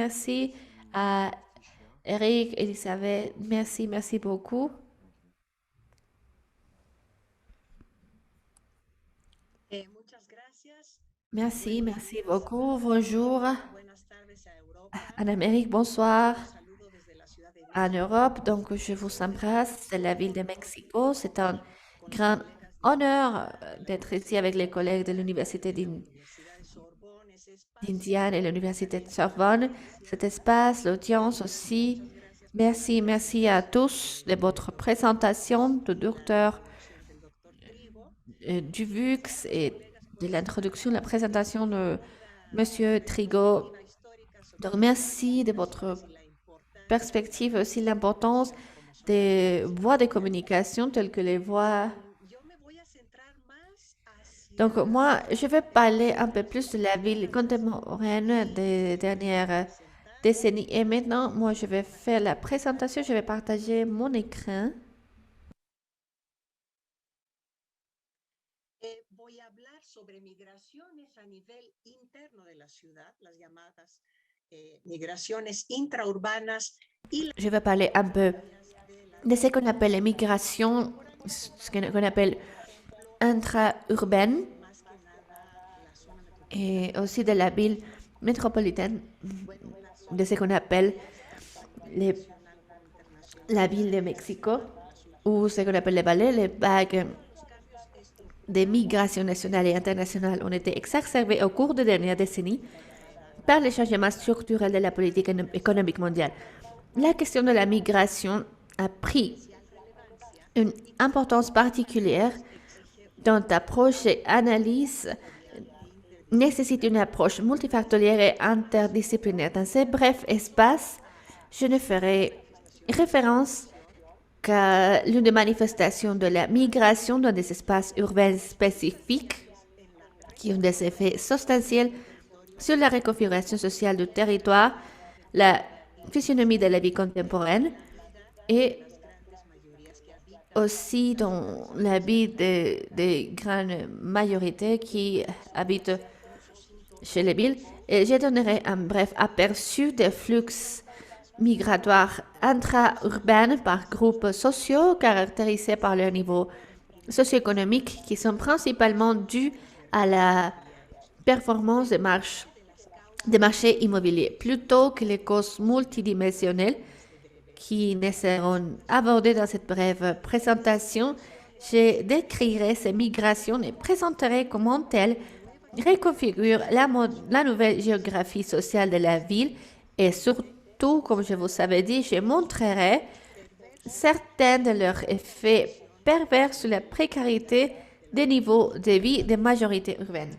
à Tisha, Eric, Elisabeth, merci beaucoup. thank you. Muchas gracias. Merci beaucoup. Bonjour Buenas tardes a Europa. en Amérique, bonsoir Un saludo desde la ciudad de en Europe. Donc, je vous embrasse de la ville de Mexico. C'est un grand honneur d'être ici avec les collègues de l'Université Universidad de Sorbonne, ese espacio. d'Indiana et l'Université de Sorbonne. Cet espace, l'audience aussi. Merci à tous de votre présentation, du docteur Del doctor Trigo. Duvux et de l'introduction, la présentation de Monsieur Trigo. Histórica sobre Donc, merci de votre la importancia perspective, aussi l'importance des voies de communication telles que les voies. Yo me voy a centrar más hacia Donc, moi, je vais parler un peu plus de la ville contemporaine des dernières décennies. Et maintenant, moi, je vais faire la présentation, je vais partager mon écran. voy a hablar sobre migraciones a nivel interno de la ciudad, las llamadas migraciones intraurbanas y Je vais parler un peu de ce qu'on appelle les migrations, ce qu'on appelle intra-urbaines, más que nada la zona metropolitana. et aussi de la ville métropolitaine, de ce qu'on appelle les- la ville de Mexico, ou ce qu'on appelle les vallées, les vagues de migration nationale et internationale ont été exacerbées au cours des dernières décennies par les changements structurels de la politique économique mondiale. La question de la migration a pris une importance particulière dont approche et analyse nécessite une approche multifactorielle et interdisciplinaire. Dans ce bref espace, je ne ferai référence qu'à l'une des manifestations de la migration dans des espaces urbains spécifiques qui ont des effets substantiels sur la reconfiguration sociale du territoire, la physionomie de la vie contemporaine et aussi dans la vie des grandes majorités qui habitent chez les villes. Et je donnerai un bref aperçu des flux migratoires intra-urbains par groupes sociaux caractérisés par leur niveau socio-économique qui sont principalement dus à la performance des marchés immobiliers, plutôt que les causes multidimensionnelles qui ne seront abordées dans cette brève présentation. Je décrirai ces migrations et présenterai comment elles reconfigurent la nouvelle géographie sociale de la ville et surtout, comme je vous avais dit, je montrerai certains de leurs effets pervers sur la précarité des niveaux de vie des majorités urbaines.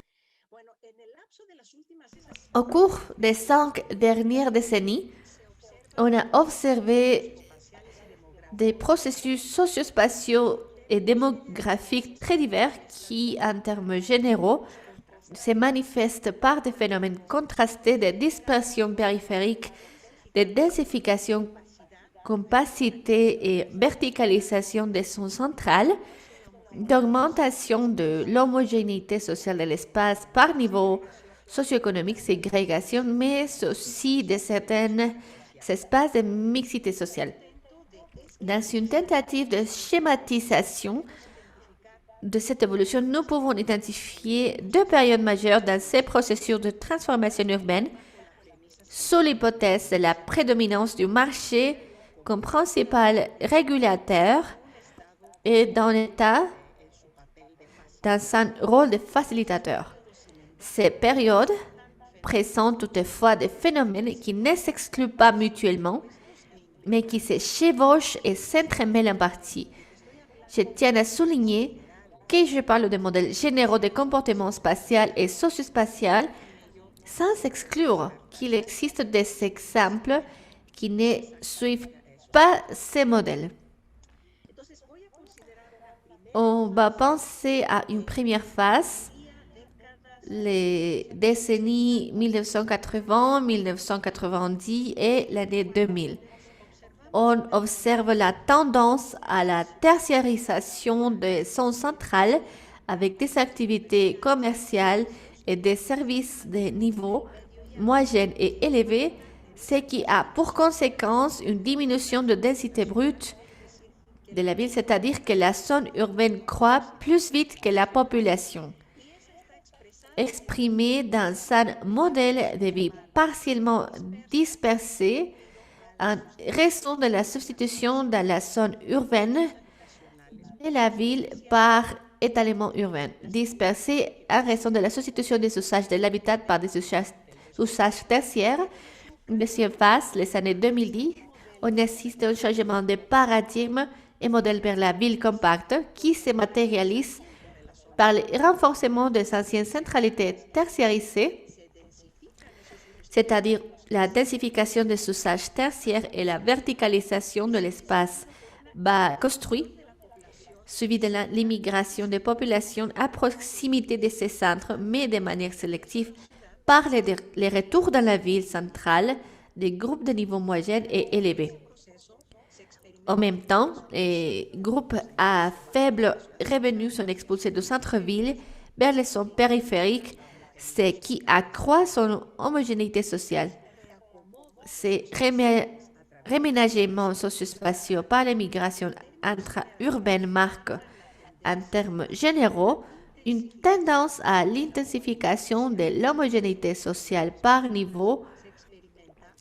Au cours des 5 dernières décennies, on a observé des processus socio-spatiaux et démographiques très divers qui, en termes généraux, se manifestent par des phénomènes contrastés de dispersion périphérique, de densification, compacité et verticalisation des zones centrales, d'augmentation de l'homogénéité sociale de l'espace par niveau socio-économique, ségrégation, mais aussi de certains espaces de mixité sociale. Dans une tentative de schématisation de cette évolution, nous pouvons identifier 2 périodes majeures dans ces processus de transformation urbaine, sous l'hypothèse de la prédominance du marché comme principal régulateur et dans l'État dans son rôle de facilitateur. Ces périodes présentent toutefois des phénomènes qui ne s'excluent pas mutuellement, mais qui se chevauchent et s'entremêlent en partie. Je tiens à souligner que je parle de modèles généraux de comportement spatial et socio-spatial, sans exclure qu'il existe des exemples qui ne suivent pas ces modèles. On va penser à une première phase, les décennies 1980, 1990 et l'année 2000. On observe la tendance à la tertiarisation des zones centrales avec des activités commerciales et des services de niveau moyen et élevé, ce qui a pour conséquence une diminution de densité brute de la ville, c'est-à-dire que la zone urbaine croît plus vite que la population. Exprimé dans un modèle de vie partiellement dispersé en raison de la substitution dans la zone urbaine de la ville par étalement urbain, dispersé en raison de la substitution des usages de l'habitat par des usages tertiaires. Deuxième phase, les années 2010, on assiste à un changement de paradigme et modèle vers la ville compacte qui se matérialise par le renforcement des anciennes centralités tertiarisées, c'est-à-dire la densification des usages tertiaires et la verticalisation de l'espace bas construit, suivi de l'immigration des populations à proximité de ces centres, mais de manière sélective, par les retours dans la ville centrale des groupes de niveau moyen et élevé. En même temps, les groupes à faible revenu sont expulsés du centre-ville vers les zones périphériques, ce qui accroît son homogénéité sociale. Ces réménagements socio-spatiaux par l'immigration intra-urbaine marquent, en termes généraux, une tendance à l'intensification de l'homogénéité sociale par niveau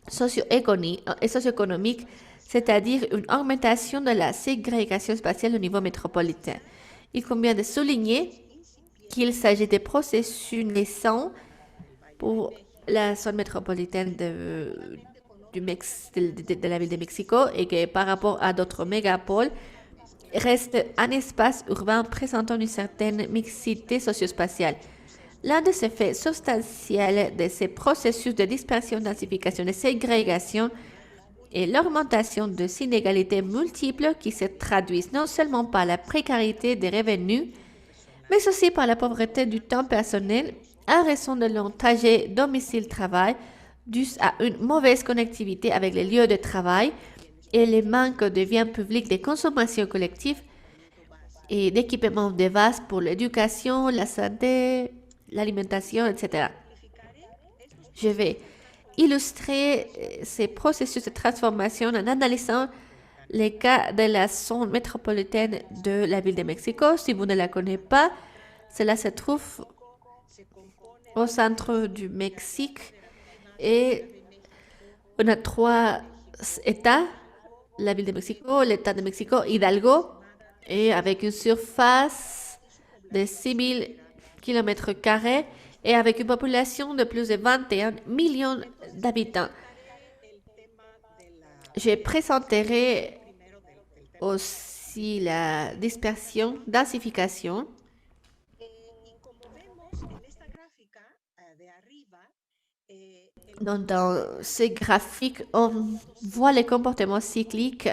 socio-économique, c'est-à-dire une augmentation de la ségrégation spatiale au niveau métropolitain. Il convient de souligner qu'il s'agit de processus naissants pour la zone métropolitaine de la ville de Mexico et que par rapport à d'autres mégapoles, reste un espace urbain présentant une certaine mixité socio-spatiale. L'un des effets substantiels de ces processus de dispersion, densification et ségrégation est l'augmentation des inégalités multiples qui se traduisent non seulement par la précarité des revenus, mais aussi par la pauvreté du temps personnel en raison de long trajet domicile-travail dû à une mauvaise connectivité avec les lieux de travail et le manque de biens publics de consommation collective et d'équipements de base pour l'éducation, la santé, l'alimentation, etc. Je vais illustrer ces processus de transformation en analysant les cas de la zone métropolitaine de la ville de Mexico. Si vous ne la connaissez pas, cela se trouve au centre du Mexique et on a 3 États, la ville de Mexico, l'État de Mexico, Hidalgo, et avec une surface de 6 000 km² et avec une population de plus de 21 millions d'habitants. Je présenterai aussi la dispersion, densification. Donc, dans ces graphiques, on voit les comportements cycliques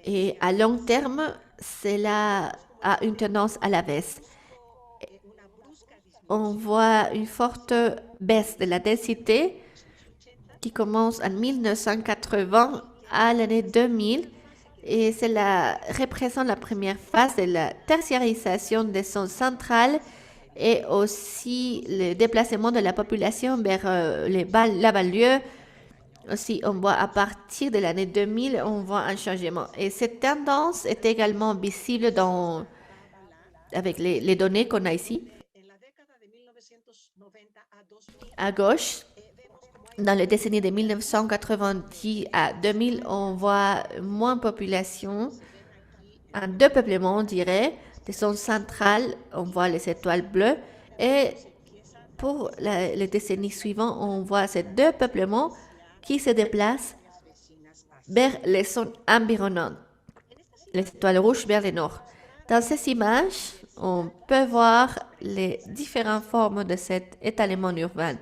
et à long terme, cela a une tendance à la baisse. On voit une forte baisse de la densité qui commence en 1980 à l'année 2000 et cela représente la première phase de la tertiarisation des zones centrales et aussi le déplacement de la population vers la banlieue. Aussi, on voit à partir de l'année 2000, on voit un changement. Et cette tendance est également visible avec les données qu'on a ici. À gauche, dans les décennies de 1990 à 2000, on voit moins de population, un dépeuplement, on dirait. des zones centrales, on voit les étoiles bleues. Et pour les décennies suivantes, on voit ces deux peuplements qui se déplacent vers les zones environnantes, les étoiles rouges vers le nord. Dans ces images, on peut voir les différentes formes de cet étalement urbain.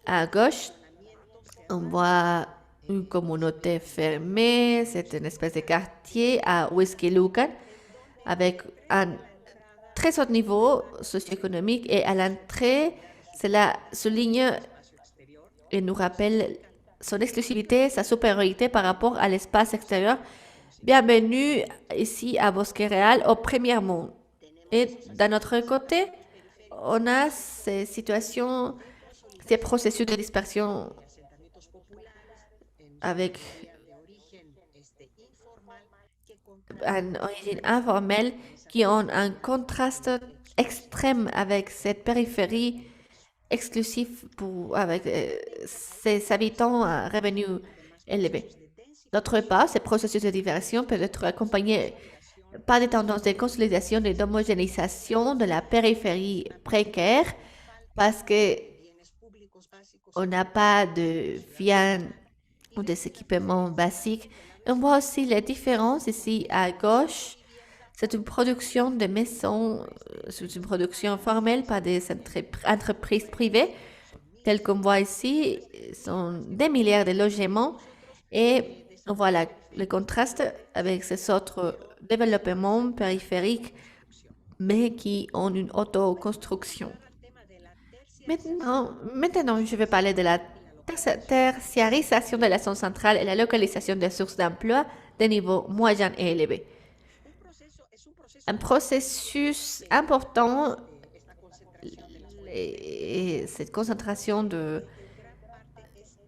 À gauche, on voit une communauté fermée, c'est une espèce de quartier à Whisky Lucan avec un très haut niveau socio-économique et à l'entrée, cela souligne et nous rappelle son exclusivité, sa supériorité par rapport à l'espace extérieur. Bienvenue ici à Bosque Real au premier monde. Et d'un autre côté, on a ces situations, ces processus de dispersion avec une origine informelle qui ont un contraste extrême avec cette périphérie exclusive avec ses habitants à revenus élevés. D'autre part, ces processus de diversion peuvent être accompagnés par des tendances de consolidation et d'homogénéisation de la périphérie précaire parce qu'on n'a pas de viande ou des équipements basiques. On voit aussi les différences ici à gauche. C'est une production de maisons, c'est une production formelle par des entreprises privées, telles qu'on voit ici, sont des milliards de logements et on voit le contraste avec ces autres développements périphériques, mais qui ont une autoconstruction. Maintenant, je vais parler de la tertiarisation de la zone centrale et la localisation des sources d'emploi de niveau moyen et élevé. Un processus important et cette concentration de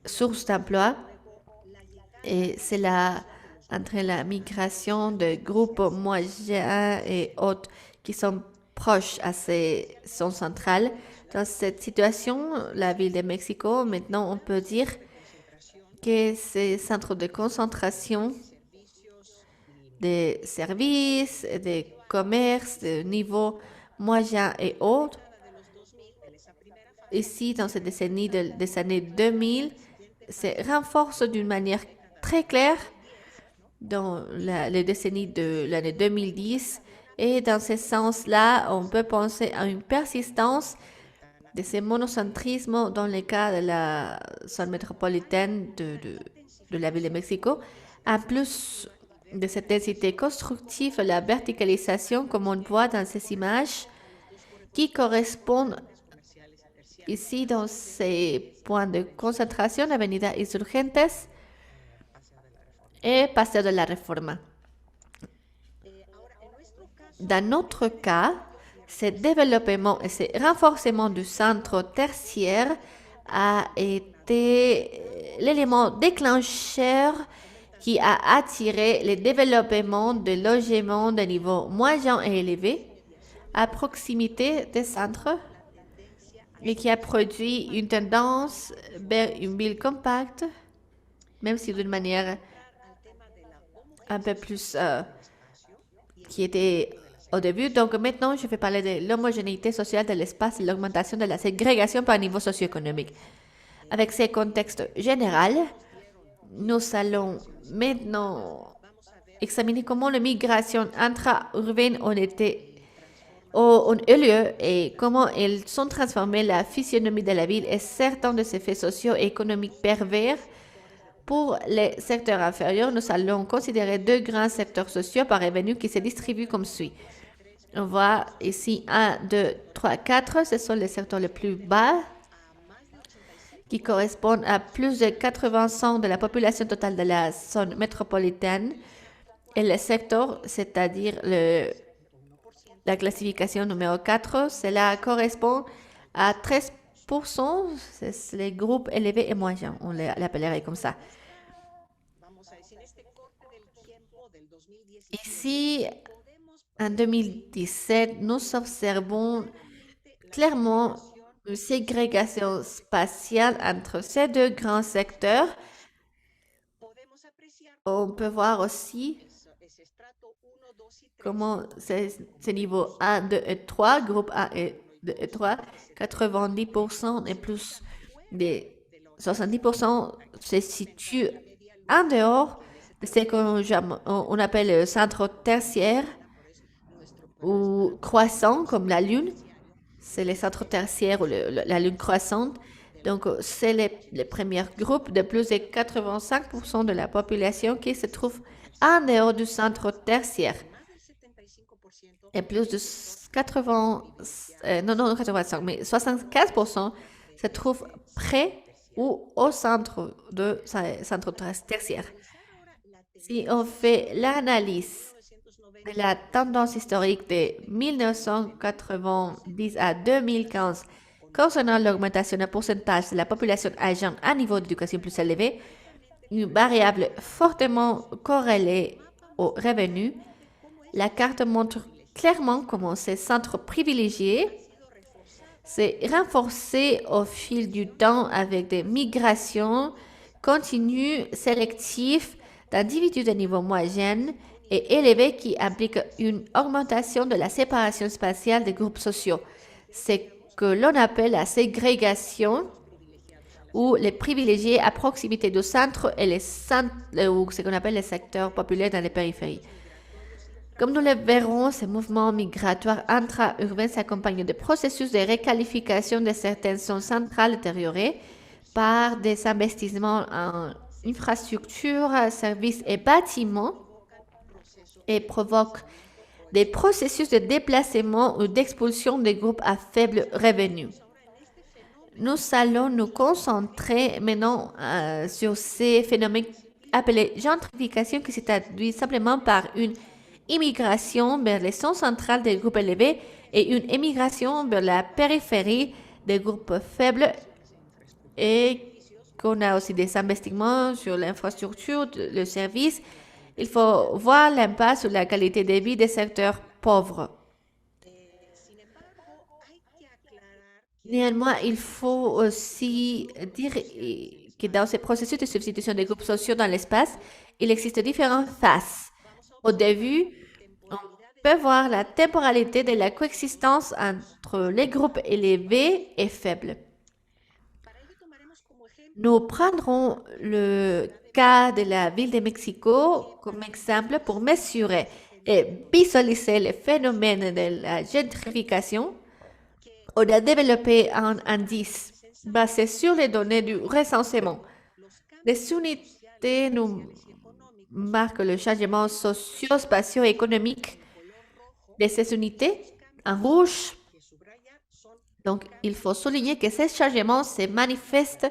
sources d'emploi et c'est entre la migration de groupes moyens et autres qui sont proches à ces zones centrales. Dans cette situation, la ville de Mexico, maintenant, on peut dire que ces centres de concentration des services, des commerces de niveau moyen et haut. Ici, dans cette décennie des années 2000, se renforce d'une manière très claire dans les décennies de l'année 2010. Et dans ce sens-là, on peut penser à une persistance de ce monocentrisme dans le cas de la zone métropolitaine de la ville de Mexico. En plus de cette densité constructive, la verticalisation, comme on voit dans ces images, qui correspondent ici dans ces points de concentration, Avenida Insurgentes et Paseo de la Reforma. Dans notre cas, ce développement et ce renforcement du centre tertiaire a été l'élément déclencheur qui a attiré le développement de logements de niveau moyen et élevé à proximité des centres et qui a produit une tendance vers une ville compacte, même si d'une manière un peu plus qui était au début. Donc maintenant, je vais parler de l'homogénéité sociale de l'espace et l'augmentation de la ségrégation par niveau socio-économique. Avec ce contexte général, nous allons maintenant examiner comment les migrations intra-urbaines ont eu lieu et comment elles sont transformées la physionomie de la ville et certains de ses faits socio-économiques pervers. Pour les secteurs inférieurs, nous allons considérer deux grands secteurs sociaux par revenu qui se distribuent comme suit. On voit ici 1, 2, 3, 4. Ce sont les secteurs les plus bas qui correspondent à plus de 80% de la population totale de la zone métropolitaine. Et le secteur, c'est-à-dire la classification numéro 4, cela correspond à 13%, c'est les groupes élevés et moyens, on l'appellerait comme ça. Ici, en 2017, nous observons clairement une ségrégation spatiale entre ces deux grands secteurs. On peut voir aussi comment c'est niveau 1, 2 et 3, groupe 1 et 2 et 3, 90% et plus des 70% se situent en dehors de ce qu'on appelle le centre tertiaire ou croissant, comme la Lune. C'est les centres tertiaires ou la Lune croissante. Donc, c'est les premiers groupes de plus de 85% de la population qui se trouve en dehors du centre tertiaire. Et plus de 85, mais 75% se trouvent près ou au centre tertiaire. Si on fait l'analyse de la tendance historique de 1990 à 2015 concernant l'augmentation du pourcentage de la population âgée à niveau d'éducation plus élevé, une variable fortement corrélée aux revenus, la carte montre clairement comment ces centres privilégiés s'est renforcé au fil du temps avec des migrations continues, sélectives d'individus de niveau moyen et élevé qui impliquent une augmentation de la séparation spatiale des groupes sociaux. C'est que l'on appelle la ségrégation ou les privilégiés à proximité du centre et ou ce qu'on appelle les secteurs populaires dans les périphéries. Comme nous le verrons, ces mouvements migratoires intra-urbains s'accompagnent de processus de requalification de certaines zones centrales détériorées par des investissements en infrastructures, services et bâtiments et provoquent des processus de déplacement ou d'expulsion des groupes à faible revenu. Nous allons nous concentrer maintenant sur ces phénomènes appelés gentrification qui se traduit simplement par une immigration vers les zones centrales des groupes élevés et une immigration vers la périphérie des groupes faibles et qu'on a aussi des investissements sur l'infrastructure, le service. Il faut voir l'impact sur la qualité de vie des secteurs pauvres. Néanmoins, il faut aussi dire que dans ce processus de substitution des groupes sociaux dans l'espace, il existe différentes phases. Au début, on peut voir la temporalité de la coexistence entre les groupes élevés et faibles. Nous prendrons le cas de la ville de Mexico comme exemple pour mesurer et visualiser le phénomène de la gentrification. On a développé un indice basé sur les données du recensement. Les unités nous marquent le changement socio-spatio-économique de ces unités en rouge. Donc, il faut souligner que ces changements se manifestent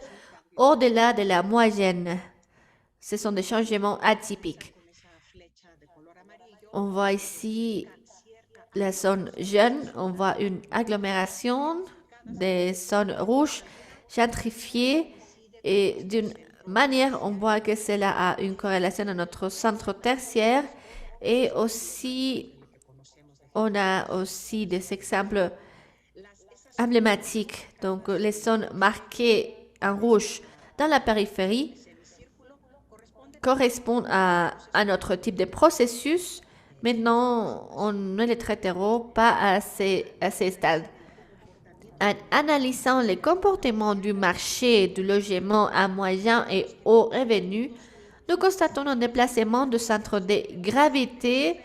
au-delà de la moyenne. Ce sont des changements atypiques. On voit ici la zone jeune, on voit une agglomération des zones rouges gentrifiées et d'une manière, on voit que cela a une corrélation à notre centre tertiaire et aussi, on a aussi des exemples emblématiques. Donc, les zones marquées en rouge dans la périphérie correspondent à notre type de processus. Maintenant, on ne les traitera pas à ces stades. En analysant les comportements du marché du logement à moyen et haut revenu, nous constatons un déplacement du centre de gravité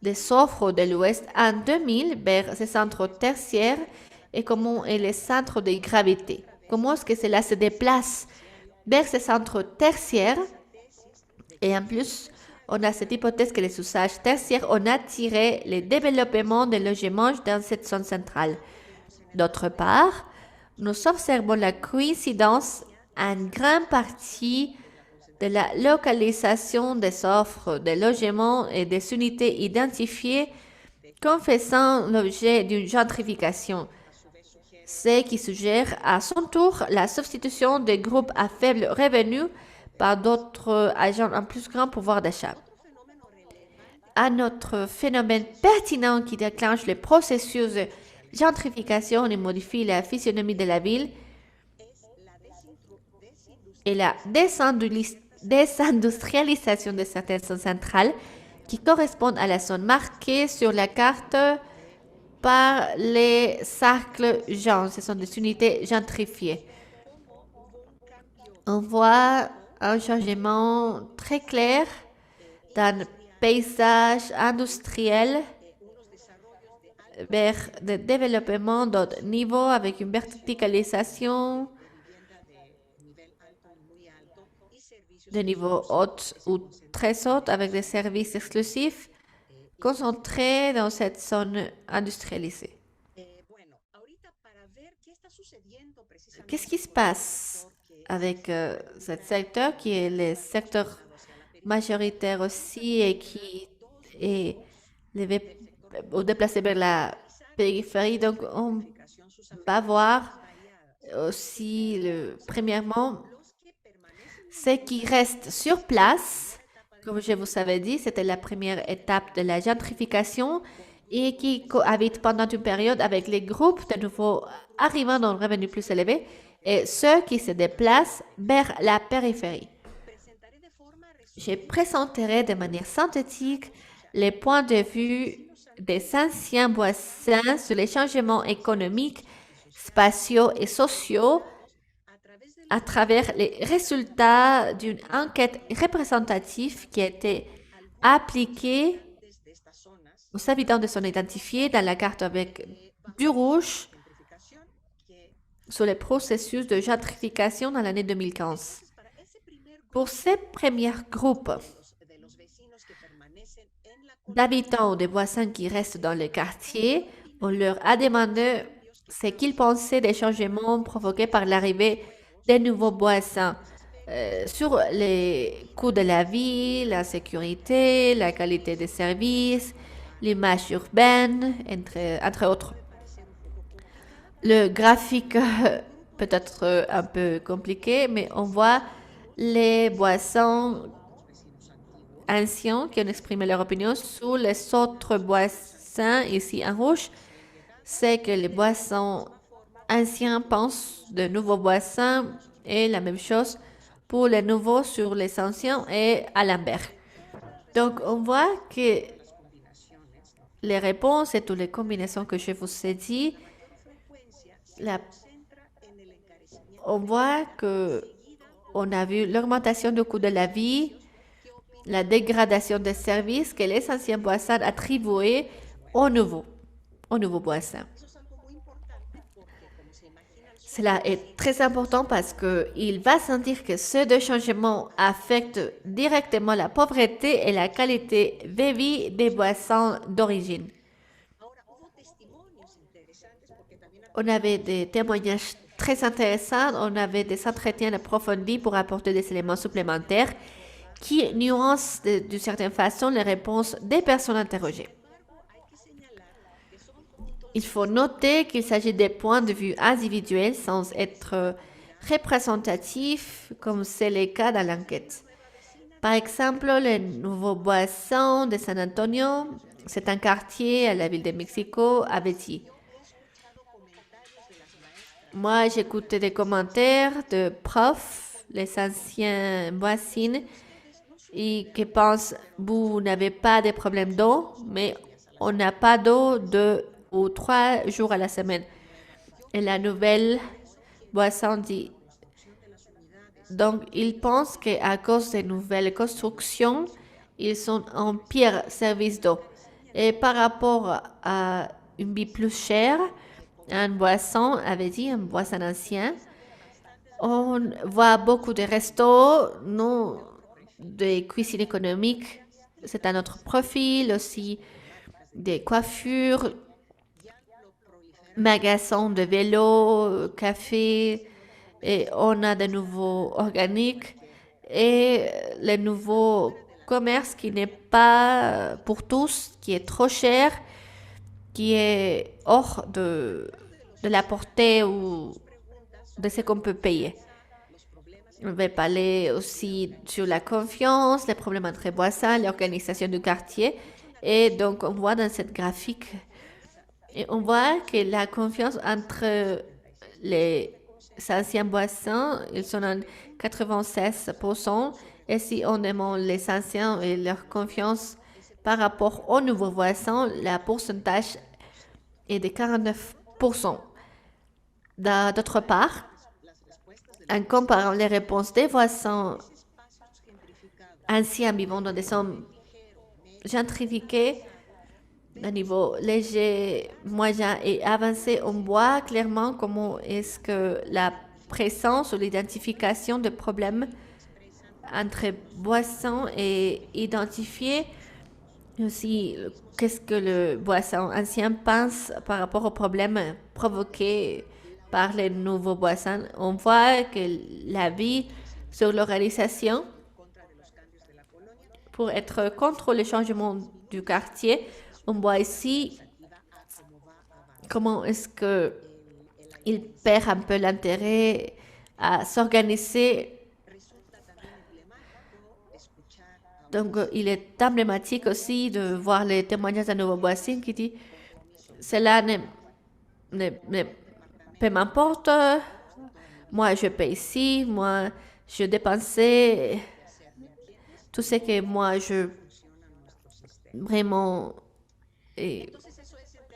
des offres de l'Ouest en 2000 vers ces centres tertiaires et comment est le centre de gravité. Comment est-ce que cela se déplace vers ces centres tertiaires? Et en plus, on a cette hypothèse que les usages tertiaires ont attiré le développement des logements dans cette zone centrale. D'autre part, nous observons la coïncidence en grande partie de la localisation des offres de logements et des unités identifiées comme faisant l'objet d'une gentrification, ce qui suggère à son tour la substitution des groupes à faible revenu par d'autres agents en plus grand pouvoir d'achat. Un autre phénomène pertinent qui déclenche le processus de gentrification et modifie la physionomie de la ville est la désindustrialisation de certaines zones centrales qui correspondent à la zone marquée sur la carte par les cercles jaunes. Ce sont des unités gentrifiées. On voit un changement très clair dans le paysage industriel vers le développement d'autres niveaux avec une verticalisation de niveau haut ou très haut avec des services exclusifs concentrés dans cette zone industrialisée. Qu'est-ce qui se passe avec ce secteur qui est le secteur majoritaire aussi et qui est déplacé vers la périphérie? Donc, on va voir aussi, premièrement, ce qui reste sur place. Comme je vous avais dit, c'était la première étape de la gentrification et qui cohabitent pendant une période avec les groupes de nouveaux arrivant dans le revenu plus élevé et ceux qui se déplacent vers la périphérie. Je présenterai de manière synthétique les points de vue des anciens voisins sur les changements économiques, spatiaux et sociaux à travers les résultats d'une enquête représentative qui a été appliquée aux habitants de zone identifiées dans la carte avec du rouge sur le processus de gentrification dans l'année 2015. Pour ces premiers groupes d'habitants ou de voisins qui restent dans le quartier, on leur a demandé ce qu'ils pensaient des changements provoqués par l'arrivée des nouveaux voisins sur les coûts de la vie, la sécurité, la qualité des services, l'image urbaine, entre autres. Le graphique peut être un peu compliqué, mais on voit les voisins anciens qui ont exprimé leur opinion sur les autres voisins ici en rouge. C'est que les voisins anciens pensent de nouveaux voisins et la même chose pour les nouveaux sur les anciens et à l'inverse. Donc, on voit que les réponses et toutes les combinaisons que je vous ai dit, on voit que on a vu l'augmentation du coût de la vie, la dégradation des services que les anciens voisins attribuaient aux nouveaux voisins. Cela est très important parce qu'il va sentir que ces deux changements affectent directement la pauvreté et la qualité de vie des voisins d'origine. On avait des témoignages très intéressants, on avait des entretiens approfondis pour apporter des éléments supplémentaires qui nuancent d'une certaine façon les réponses des personnes interrogées. Il faut noter qu'il s'agit des points de vue individuels sans être représentatifs, comme c'est le cas dans l'enquête. Par exemple, le nouveau voisin de San Antonio, c'est un quartier à la ville de Mexico, à Betty. Moi, j'écoutais des commentaires de profs, les anciens voisins, et qui pensent, vous n'avez pas de problème d'eau, mais on n'a pas d'eau 2 ou 3 jours à la semaine. Et la nouvelle voisin dit, donc ils pensent qu'à cause des nouvelles constructions, ils sont en pire service d'eau. Et par rapport à une vie plus chère, un voisin avait dit, un voisin ancien, on voit beaucoup de restos, non de cuisine économique, c'est un autre profil, aussi des coiffures, magasins de vélos, cafés, et on a de nouveaux organiques et le nouveau commerce qui n'est pas pour tous, qui est trop cher, qui est hors de la portée ou de ce qu'on peut payer. On va parler aussi sur la confiance, les problèmes entre voisins, l'organisation du quartier. Et donc, on voit dans cette graphique, et on voit que la confiance entre les anciens voisins, ils sont en 96%. Et si on demande les anciens et leur confiance par rapport aux nouveaux voisins, le pourcentage est de 49%. D'autre part, en comparant les réponses des voisins anciens vivant dans des zones gentrifiées, à niveau léger, moyen et avancé, on voit clairement comment est-ce que la présence ou l'identification de problèmes entre voisins est identifiée. Aussi, qu'est-ce que le voisin ancien pense par rapport aux problèmes provoqués par les nouveaux voisins. On voit que la vie sur l'organisation pour être contre le changement du quartier, on voit ici comment est-ce qu'il perd un peu l'intérêt à s'organiser. Donc, il est emblématique aussi de voir les témoignages d'un nouveau voisin qui dit « Cela peu m'importe, moi je paye ici, moi je dépensais tout ce que moi je vraiment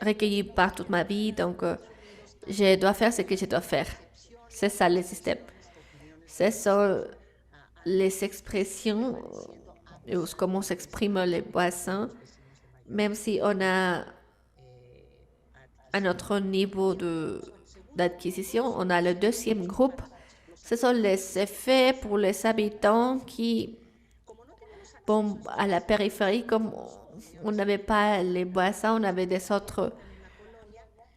recueilli par toute ma vie, donc je dois faire ce que je dois faire. » C'est ça le système. Ce sont les expressions, comment s'expriment les voisins, même si on a un autre niveau d'acquisition. On a le deuxième groupe. Ce sont les effets pour les habitants qui, bon, à la périphérie, comme on n'avait pas les voisins, on avait des autres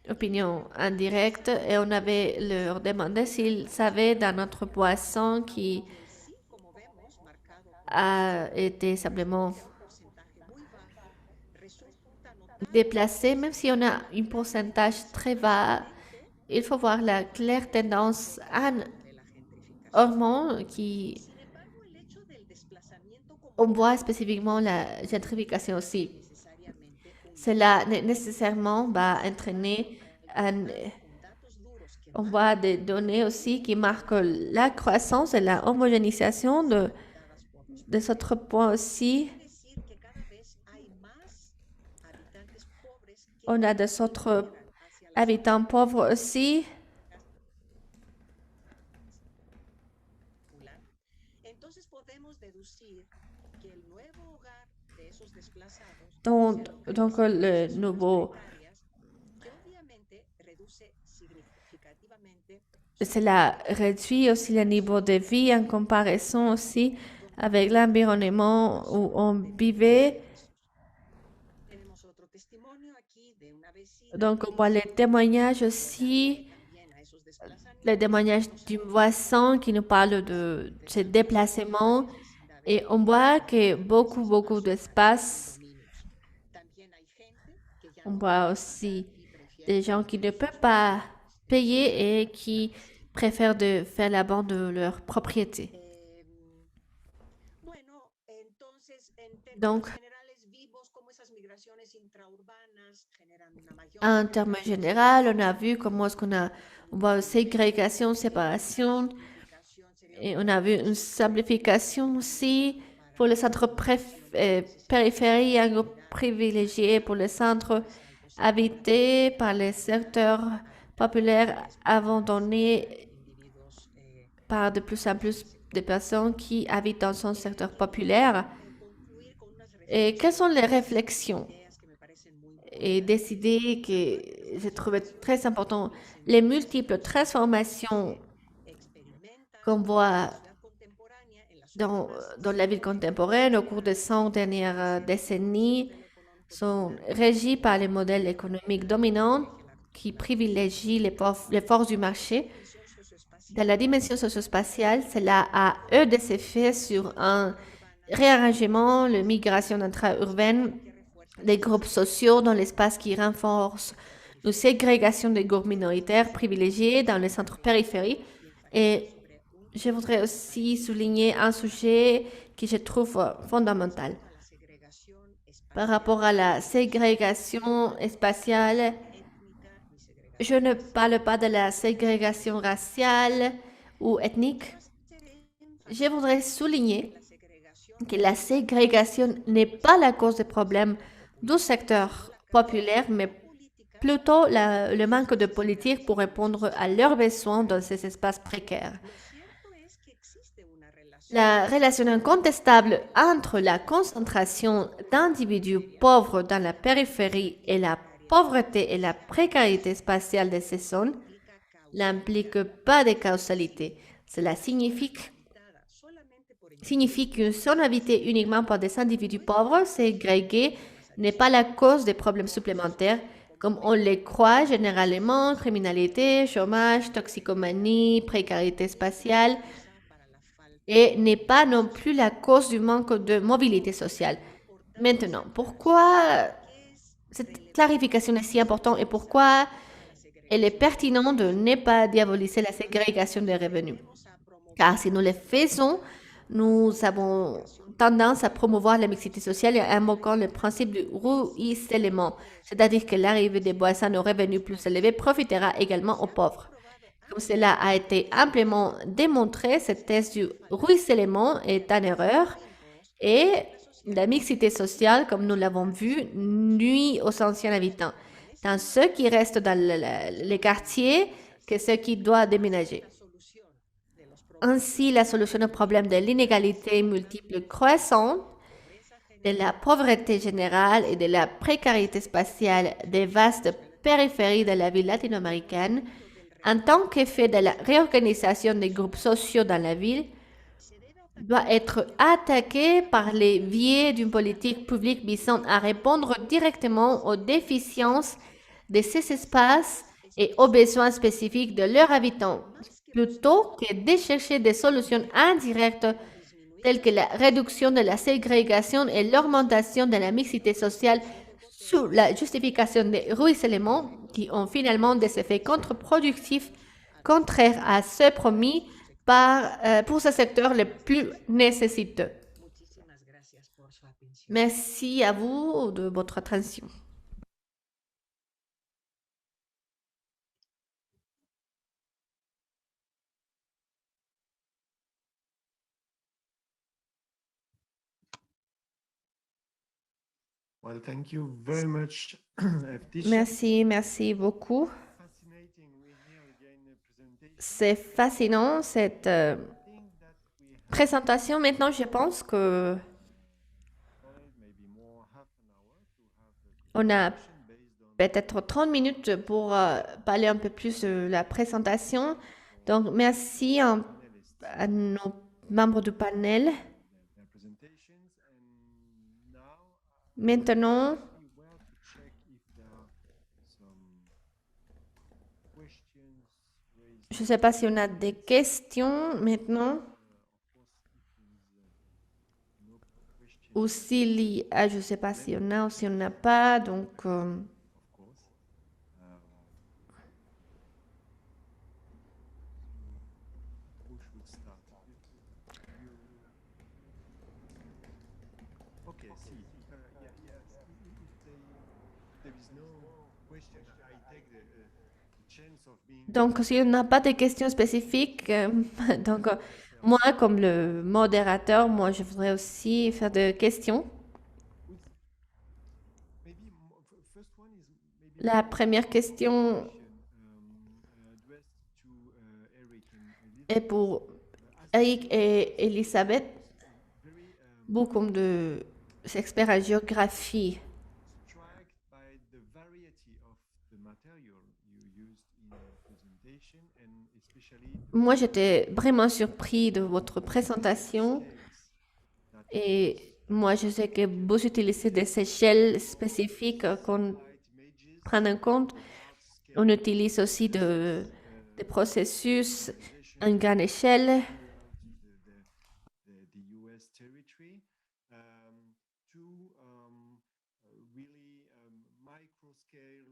opinions indirectes et on avait leur demandé s'ils savaient dans notre voisin qui a été simplement déplacé, même si on a un pourcentage très bas, il faut voir la claire tendance en Ormond qui on voit spécifiquement la gentrification aussi. Cela nécessairement va entraîner on voit des données aussi qui marquent la croissance et la homogénéisation de autres points aussi. On a des autres habitants pauvres aussi. Donc le nouveau, cela réduit aussi le niveau de vie en comparaison aussi avec l'environnement où on vivait. Donc, on voit les témoignages aussi, les témoignages du voisin qui nous parle de ce déplacement. Et on voit que beaucoup d'espace. On voit aussi des gens qui ne peuvent pas payer et qui préfèrent de faire l'abandon de leur propriété. Donc, en termes généraux, on a vu comment est-ce on voit ségrégation, séparation, et on a vu une simplification aussi pour les centres périphériques, un groupe privilégié pour les centres habités par les secteurs populaires abandonnés par de plus en plus de personnes qui habitent dans son secteur populaire. Et quelles sont les réflexions? Et décider que j'ai trouvé très important les multiples transformations qu'on voit dans la vie contemporaine au cours des 100 dernières décennies sont régies par les modèles économiques dominants qui privilégient les forces du marché. Dans la dimension socio-spatiale, cela a eu des effets sur un réarrangement, la migration intra-urbaine, des groupes sociaux dans l'espace qui renforce une ségrégation des groupes minoritaires privilégiés dans les centres périphériques. Et je voudrais aussi souligner un sujet que je trouve fondamental. Par rapport à la ségrégation spatiale, je ne parle pas de la ségrégation raciale ou ethnique. Je voudrais souligner que la ségrégation n'est pas la cause des problèmes du secteur populaire, mais plutôt le manque de politique pour répondre à leurs besoins dans ces espaces précaires. La relation incontestable entre la concentration d'individus pauvres dans la périphérie et la pauvreté et la précarité spatiale de ces zones n'implique pas de causalité. Cela signifie qu'une zone habitée uniquement par des individus pauvres, ségrégés, n'est pas la cause des problèmes supplémentaires, comme on les croit généralement, criminalité, chômage, toxicomanie, précarité spatiale, et n'est pas non plus la cause du manque de mobilité sociale. Maintenant, pourquoi cette clarification est si importante et pourquoi il est pertinent de ne pas diaboliser la ségrégation des revenus? Car si nous le faisons, nous avons tendance à promouvoir la mixité sociale en invoquant le principe du ruissellement, c'est-à-dire que l'arrivée des voisins aux revenus plus élevés profitera également aux pauvres. Comme cela a été amplement démontré, cette thèse du ruissellement est en erreur et la mixité sociale, comme nous l'avons vu, nuit aux anciens habitants, tant ceux qui restent dans les quartiers que ceux qui doivent déménager. Ainsi, la solution au problème de l'inégalité multiple croissante, de la pauvreté générale et de la précarité spatiale des vastes périphéries de la vie latino-américaine, en tant qu'effet de la réorganisation des groupes sociaux dans la ville, doit être attaquée par les biais d'une politique publique visant à répondre directement aux déficiences de ces espaces et aux besoins spécifiques de leurs habitants, plutôt que de chercher des solutions indirectes telles que la réduction de la ségrégation et l'augmentation de la mixité sociale sous la justification des ruissellements qui ont finalement des effets contre-productifs contraires à ceux promis pour ce secteur le plus nécessiteux. Merci à vous de votre attention. Well, thank you very much, Merci beaucoup. Fascinating. We hear again a presentation. C'est fascinant cette I think that we have présentation. Maintenant, je pense que maybe more half an hour to have a on a discussion based on peut-être 30 minutes pour parler un peu plus de la présentation. Donc, merci à nos membres du panel. their presentations. And now Maintenant, we were to check if there are some questions raised. je ne sais pas si on a des questions maintenant ou s'il y a, je ne sais pas si on a ou si on n'a pas. Donc, Of course. Who should start? Okay, see. If there is no question, I take the chance of being. donc si on n'a pas de questions spécifiques, donc moi, comme le modérateur, moi, je voudrais aussi faire des questions. Maybe first one is maybe La première question addressed to Eric and est pour Eric et Elisabeth, very beaucoup de experts en géographie. struck by the variety of the material you used in your presentation and especially Moi, j'étais vraiment surpris de votre présentation et moi, je sais que vous utilisez des échelles spécifiques qu'on prend en compte. On utilise aussi des processus à une grande échelle. the US territory to really micro scale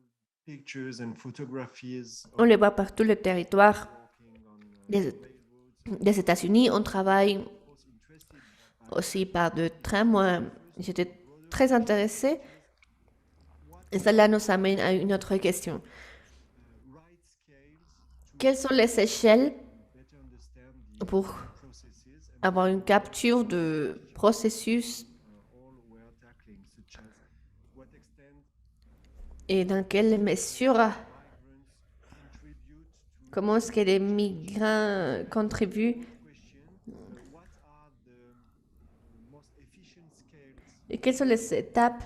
pictures and photographies On les voit par tout le territoire walking on des, railroads. des États-Unis. On travaille Of course, interested aussi par de trains. Moi, j'étais très intéressée. Et cela nous amène à une autre question. right scales to Quelles sont les échelles better understand the pour processes and avoir une capture de processus all we're tackling, such as what extent et dans quelle mesure, migrants contribute to comment est-ce que les migrants contribuent question, what are the most efficient scales et quelles sont les étapes,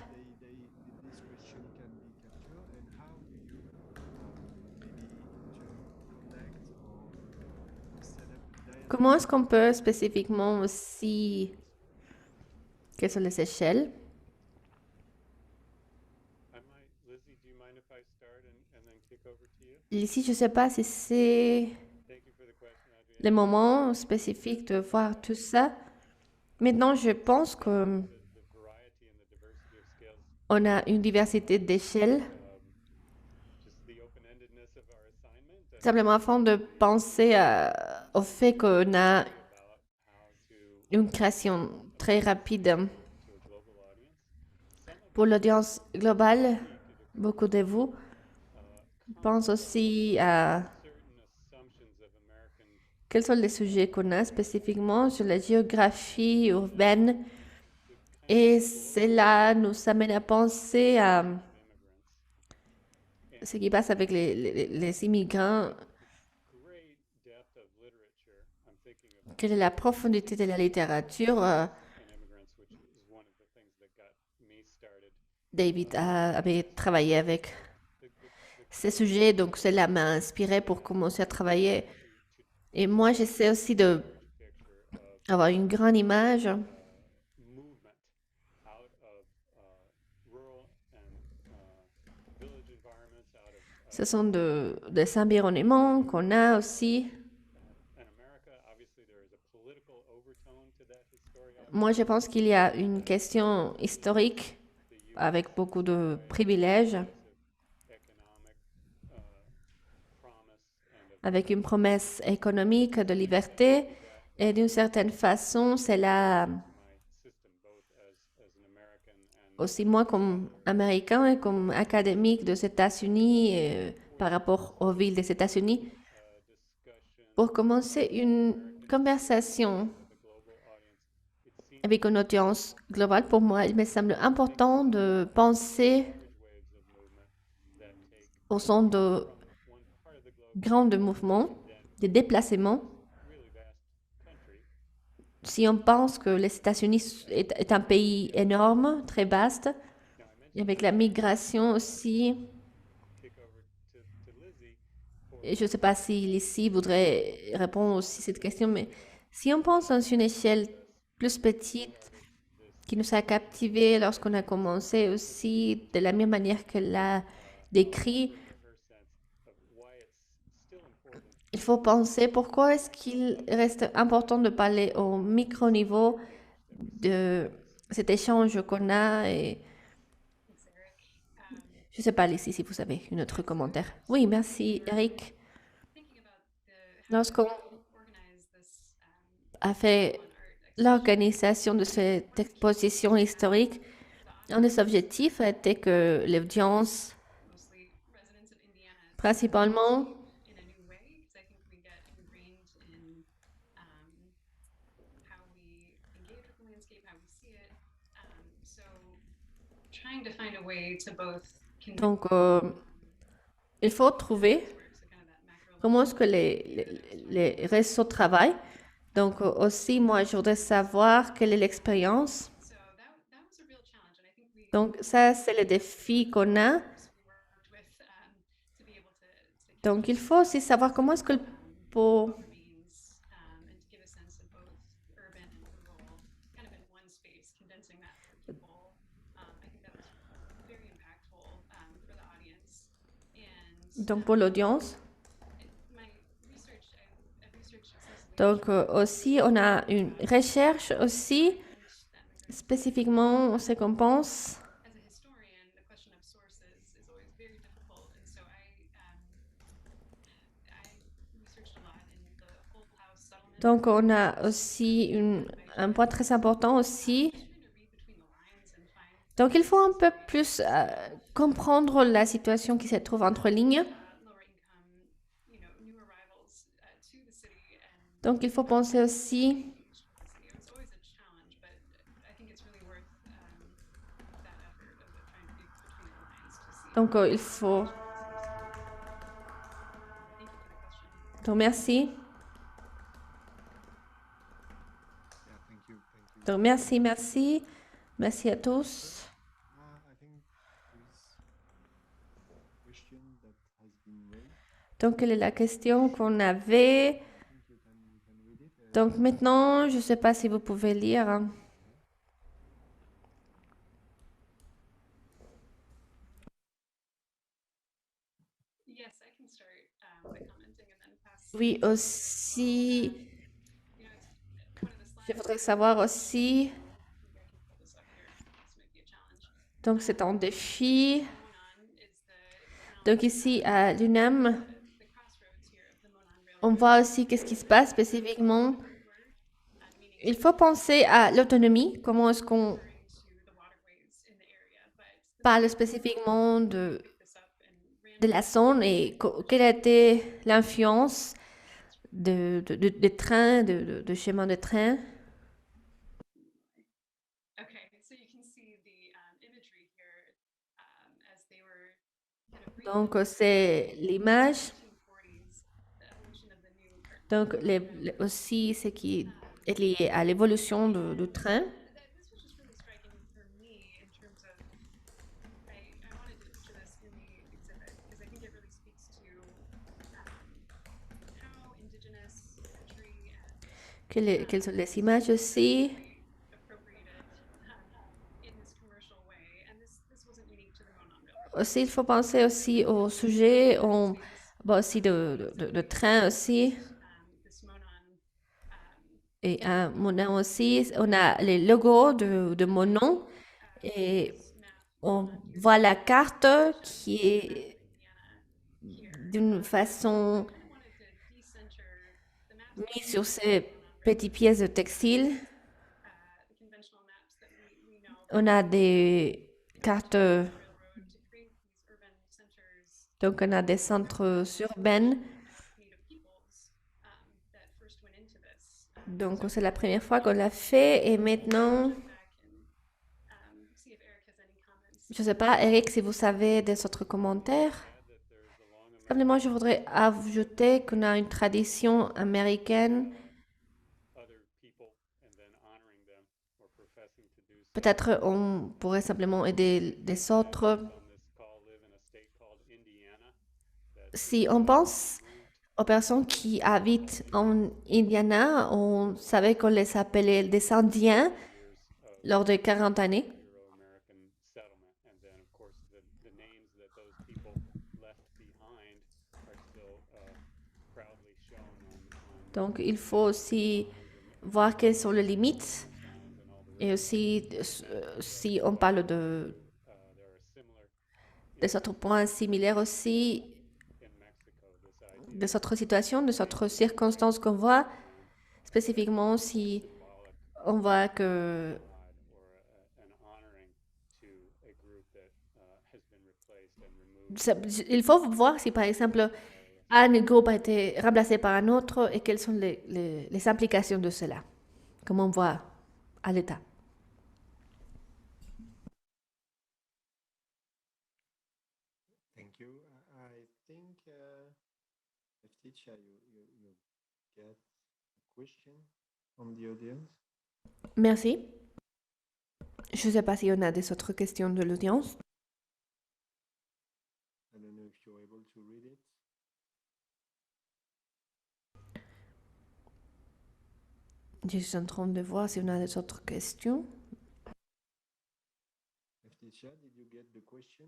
this question can be captured, and how do you maybe to connect or set up dialogue comment est-ce qu'on peut spécifiquement aussi, quelles sont les échelles. Lizzie, do you mind if I start and then kick over to you? Ici, je ne sais pas si c'est Thank you for the question, Adrienne. le moment spécifique de voir tout ça. Maintenant, je pense que The variety and the diversity of scales, on a une diversité d'échelles, just the open-endedness of our assignment and simplement afin de penser au fait qu'on a about how to une création très rapide to a global audience. pour l'audience globale. Beaucoup de vous pensent aussi à Certain assumptions of American quels sont les sujets qu'on a spécifiquement sur la géographie urbaine. Et cela nous amène à penser à ce qui passe avec les immigrants. great depth of literature. I'm thinking of Quelle est la profondité de la littérature? and immigrants, which is one of the things that got me started. David avait travaillé avec ces sujets, donc cela m'a inspiré pour commencer à travailler. Et moi, j'essaie aussi de Picture of avoir une grande image movement out of rural and village environments, out of ce sont des environnements qu'on a aussi. in America. Obviously, there is a political overtone to that historiography. Moi, je pense qu'il y a une question historique avec beaucoup de privilèges, Economic promise and of avec une promesse économique de liberté. Et d'une certaine façon, c'est là my system, both as an American and aussi moi comme Américain et comme académique des États-Unis par rapport aux villes des États-Unis. discussion Pour commencer une conversation the global audience. It seems avec une audience globale, pour moi, il me semble important de penser waves of movement that take au son de one part of the globe, grands mouvements, des déplacements. really vast country, Si on pense que les États-Unis est un pays énorme, très vaste, et avec la migration aussi, kick over to Lizzie for et je ne sais pas si Lucie voudrait répondre aussi à cette question, mais si on pense dans une échelle plus petite qui nous a captivés lorsqu'on a commencé aussi, de la même manière qu'elle l'a décrit, her sense of why it's still important il faut penser pourquoi est-ce qu'il reste important de parler au micro-niveau de cet échange qu'on a et je ne sais pas, Lucie, si vous avez un autre commentaire. Oui, merci, Eric. Lorsqu'on a fait l'organisation de cette exposition historique, un des objectifs était que l'audience, principalement, in a new way because I think we get ingrained in how we engage with the landscape, how we see it. So trying to find a way to both connect donc, il faut trouver so kind of that macro comment est-ce que les réseaux travaillent. Donc, aussi, moi, je voudrais savoir quelle est l'expérience. so that was a real challenge and I think we Donc, ça, c'est le défi qu'on a. worked with to be able to Donc, il faut aussi savoir comment est-ce que pour domains and to give a sense of both urban and rural kind of in one space, condensing that for people. I think that was very impactful for the audience. And donc pour l'audience. my research, I've researched extensively Donc, aussi, on a une recherche aussi, spécifiquement, ce qu'on pense. as a historian, the question of sources is always very difficult, and so I researched a lot in the Whole House settlement. Donc, on a aussi un point très important aussi. Trying to read between the lines and find Donc, il faut un peu plus comprendre la situation qui se trouve entre lignes. lower income, new arrivals to the city and Donc, il faut penser aussi this Donc, il faut... Thank you for the question. Donc, merci. Yeah, thank you. Thank you. Donc, merci, merci. Merci à tous. I think there's a question that has been raised. Donc, quelle est la question qu'on avait? I think you can read it. Donc, maintenant, je ne sais pas si vous pouvez lire. Yes, I can start by commenting and then pass. Oui, aussi, You know, it's one of the je slides. voudrais savoir aussi, Maybe I can pull this up here. This might be a challenge. donc c'est un défi. Monon is the Donc ici, à l'UNAM, the crossroads here of the Monon on Railroad. voit aussi qu'est-ce qui se passe spécifiquement. Meaning Il faut penser à l'autonomie, comment est-ce qu'on referring to the waterways in the area, but parle spécifiquement de pick this up and ran la sonde et quelle a été l'influence de trains, de chemins de train. Okay, so you can see the imagery here as they were kind of Donc c'est l'image. 1940s, the evolution of the new. Donc aussi ce qui est lié à l'évolution du train. This was just really striking for me in terms of. I wanted to picture this in the exhibit because I think it really speaks to how indigenous imagery and Quelles sont les images aussi. appropriated in this commercial way, and this wasn't unique to the Monon Railroad. Aussi, il faut penser aussi au sujet, bon, aussi de train aussi. This Monon Et à Monon aussi, on a les logos de Monon et on voit la carte qui est d'une façon wanted to decenter the maps, mise sur ces petites pièces de textile. the conventional maps that we know On a des cartes, railroad to create these urban centers donc on a des centres urbains. native peoples that first went into this. Donc c'est la première fois qu'on l'a fait et maintenant, Back and see if Eric has any comments. je ne sais pas, Eric, si vous savez des autres commentaires. Simplement, je voudrais ajouter qu'on a une tradition américaine. other people and then honoring them or professing to do so. Peut-être on pourrait simplement aider les autres. On this call live in a state called Indiana. Si on pense aux personnes qui habitent en Indiana, on savait qu'on les appelait des Indiens lors des 40 années. Euro-American settlement, and then of course the names that those people left behind are still proudly shown on Donc il faut aussi voir quelles sont les limites. Et aussi, si on parle there are similar des autres points similaires aussi, in Mexico. This idea des autres situations, des autres circonstances qu'on voit, spécifiquement si on voit que or an honoring to a group that has been replaced and removed. il faut voir si par exemple un groupe a été remplacé par un autre et quelles sont les implications de cela, comme on voit à l'état. Thank you. I think, Letitia, you get a question from the audience. Merci. Je ne sais pas s'il y en a des autres questions de l'audience. I don't know if you're able to read it. Je suis en train de voir s'il y en a des autres questions. Letitia, did you get the question?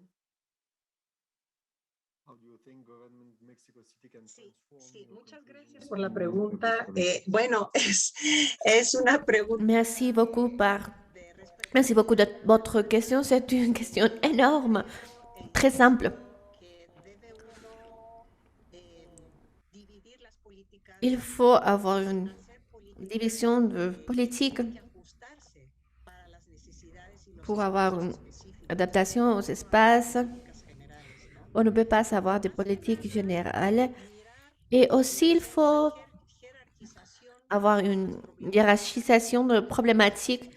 How do you think government Mexico City can Sí, transform sí, or muchas contribute gracias to por la the pregunta. political Bueno, es una pregunta Merci beaucoup de respeto Merci beaucoup de votre question. C'est une question énorme, très simple. que debe uno dividir las políticas, Il faut avoir une hacer políticas division de politique que ajustarse para las necesidades y los pour avoir une espacios específicos adaptation aux espaces. generales, ¿no? On ne peut pas savoir des politiques générales. Et aussi, il faut Jerarquización avoir une hiérarchisation de problématiques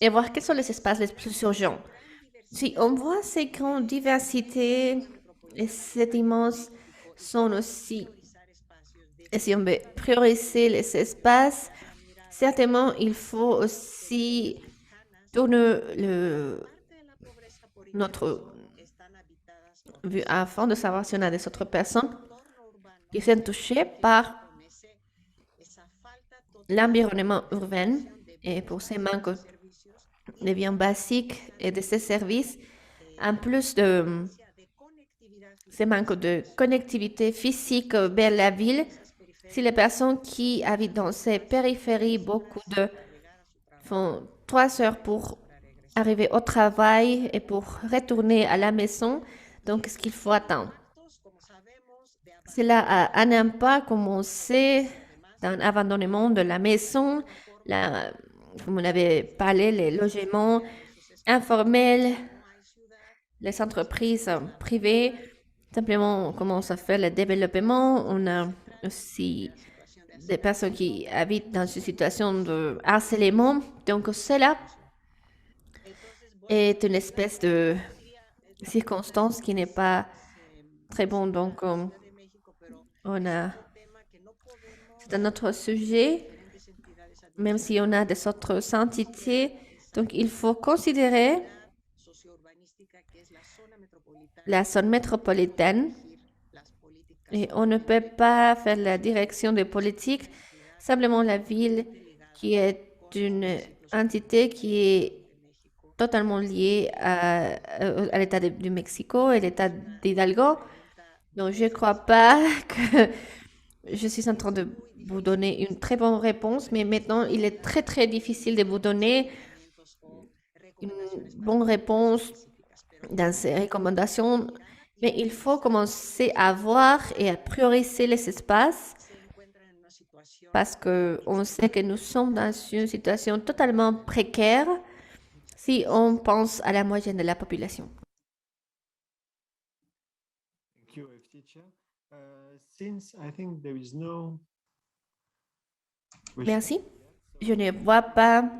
et voir quels sont les espaces les plus urgents. Si on voit ces grandes diversités et cette immense sont aussi, et si on veut prioriser les espaces, certainement il faut aussi tourner notre vue afin de savoir si on a des autres personnes qui sont touchées par l'environnement urbain et pour ces manques de biens basiques et de ces services, en plus de ces manques de connectivité physique vers la ville, si les personnes qui habitent dans ces périphéries, font 3 heures pour arriver au travail et pour retourner à la maison, donc est-ce qu'il faut attendre? Cela a un impact, comme on sait, dans l'abandonnement de la maison, comme on avait parlé, les logements informels, les entreprises privées, simplement on commence à faire le développement. On a aussi des personnes qui habitent dans une situation de harcèlement. Donc cela est une espèce de circonstance qui n'est pas très bon. Donc c'est un autre sujet, même si on a des autres entités. Donc il faut considérer la zone métropolitaine et on ne peut pas faire la direction des politiques. Simplement la ville qui est une entité qui est totalement liée à l'État du Mexico et l'État d'Hidalgo. Donc je ne crois pas que je suis en train de vous donner une très bonne réponse, mais maintenant il est très très difficile de vous donner une bonne réponse dans ces recommandations, mais il faut commencer à voir et à prioriser les espaces parce qu'on sait que nous sommes dans une situation totalement précaire si on pense à la moyenne de la population. Thank you, teacher. Since I think there is no Merci. Je ne vois pas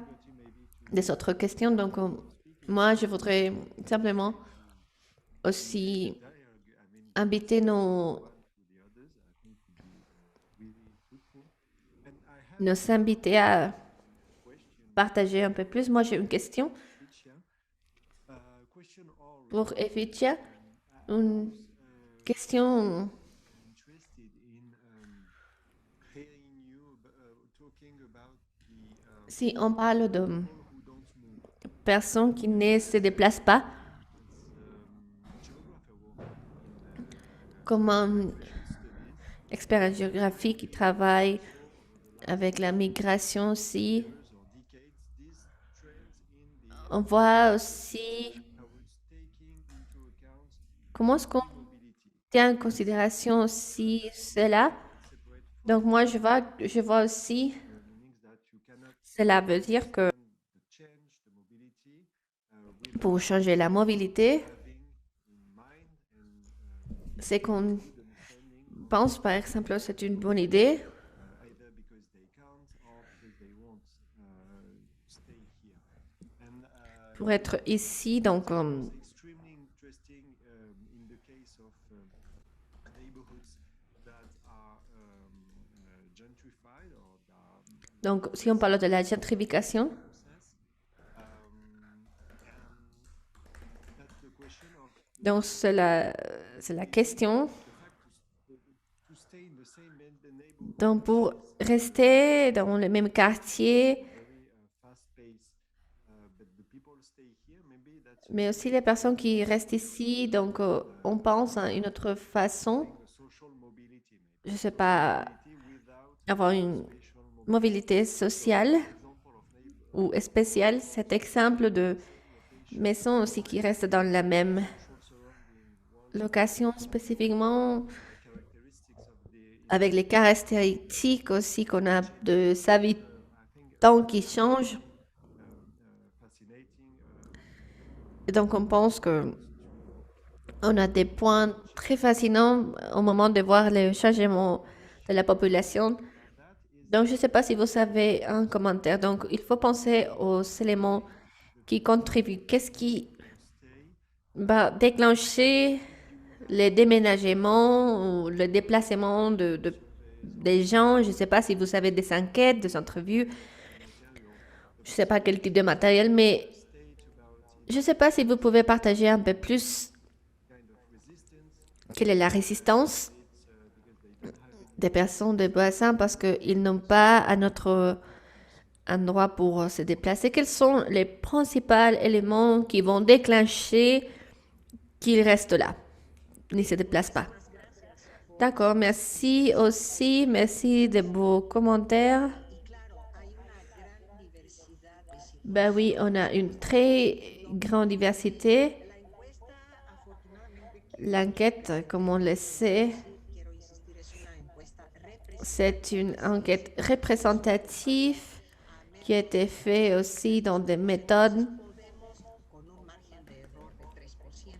des autres questions, donc moi je voudrais simplement aussi inviter nos invités à partager un peu plus. Moi j'ai une question pour Eficia, une question si on parle de personnes qui ne se déplacent pas, comme un expert en géographie qui travaille avec la migration aussi, on voit aussi comment est-ce qu'on tient en considération aussi cela. Donc moi, je vois aussi, cela veut dire que pour changer la mobilité, c'est qu'on pense, par exemple, c'est une bonne idée pour être ici. Donc, si on parle de la gentrification, donc c'est la question. Donc, pour rester dans le même quartier, mais aussi les personnes qui restent ici, donc on pense à une autre façon, je ne sais pas, avoir une mobilité sociale ou spéciale. Cet exemple de maison aussi qui reste dans la même location spécifiquement, avec les caractéristiques aussi qu'on a de habitants qui changent. Et donc, on pense que on a des points très fascinants au moment de voir le changement de la population. Donc, je ne sais pas si vous avez un commentaire. Donc, il faut penser aux éléments qui contribuent. Qu'est-ce qui déclencher les déménagements ou le déplacement des gens. Je ne sais pas si vous avez des enquêtes, des entrevues. Je ne sais pas quel type de matériel, mais je ne sais pas si vous pouvez partager un peu plus quelle est la résistance des personnes de Boissin parce qu'ils n'ont pas un autre endroit pour se déplacer. Quels sont les principaux éléments qui vont déclencher qu'ils restent là, ne se déplacent pas? D'accord, merci aussi, merci de vos commentaires. Y claro, hay una gran diversidad de situaciones. Ben oui, on a une très grande diversité. La encuesta, afortunadamente, L'enquête, comme on le sait, quiero insistir, es una encuesta representativa c'est une enquête représentative qui a été faite aussi dans des méthodes. Podemos, con un margen de error de 3%.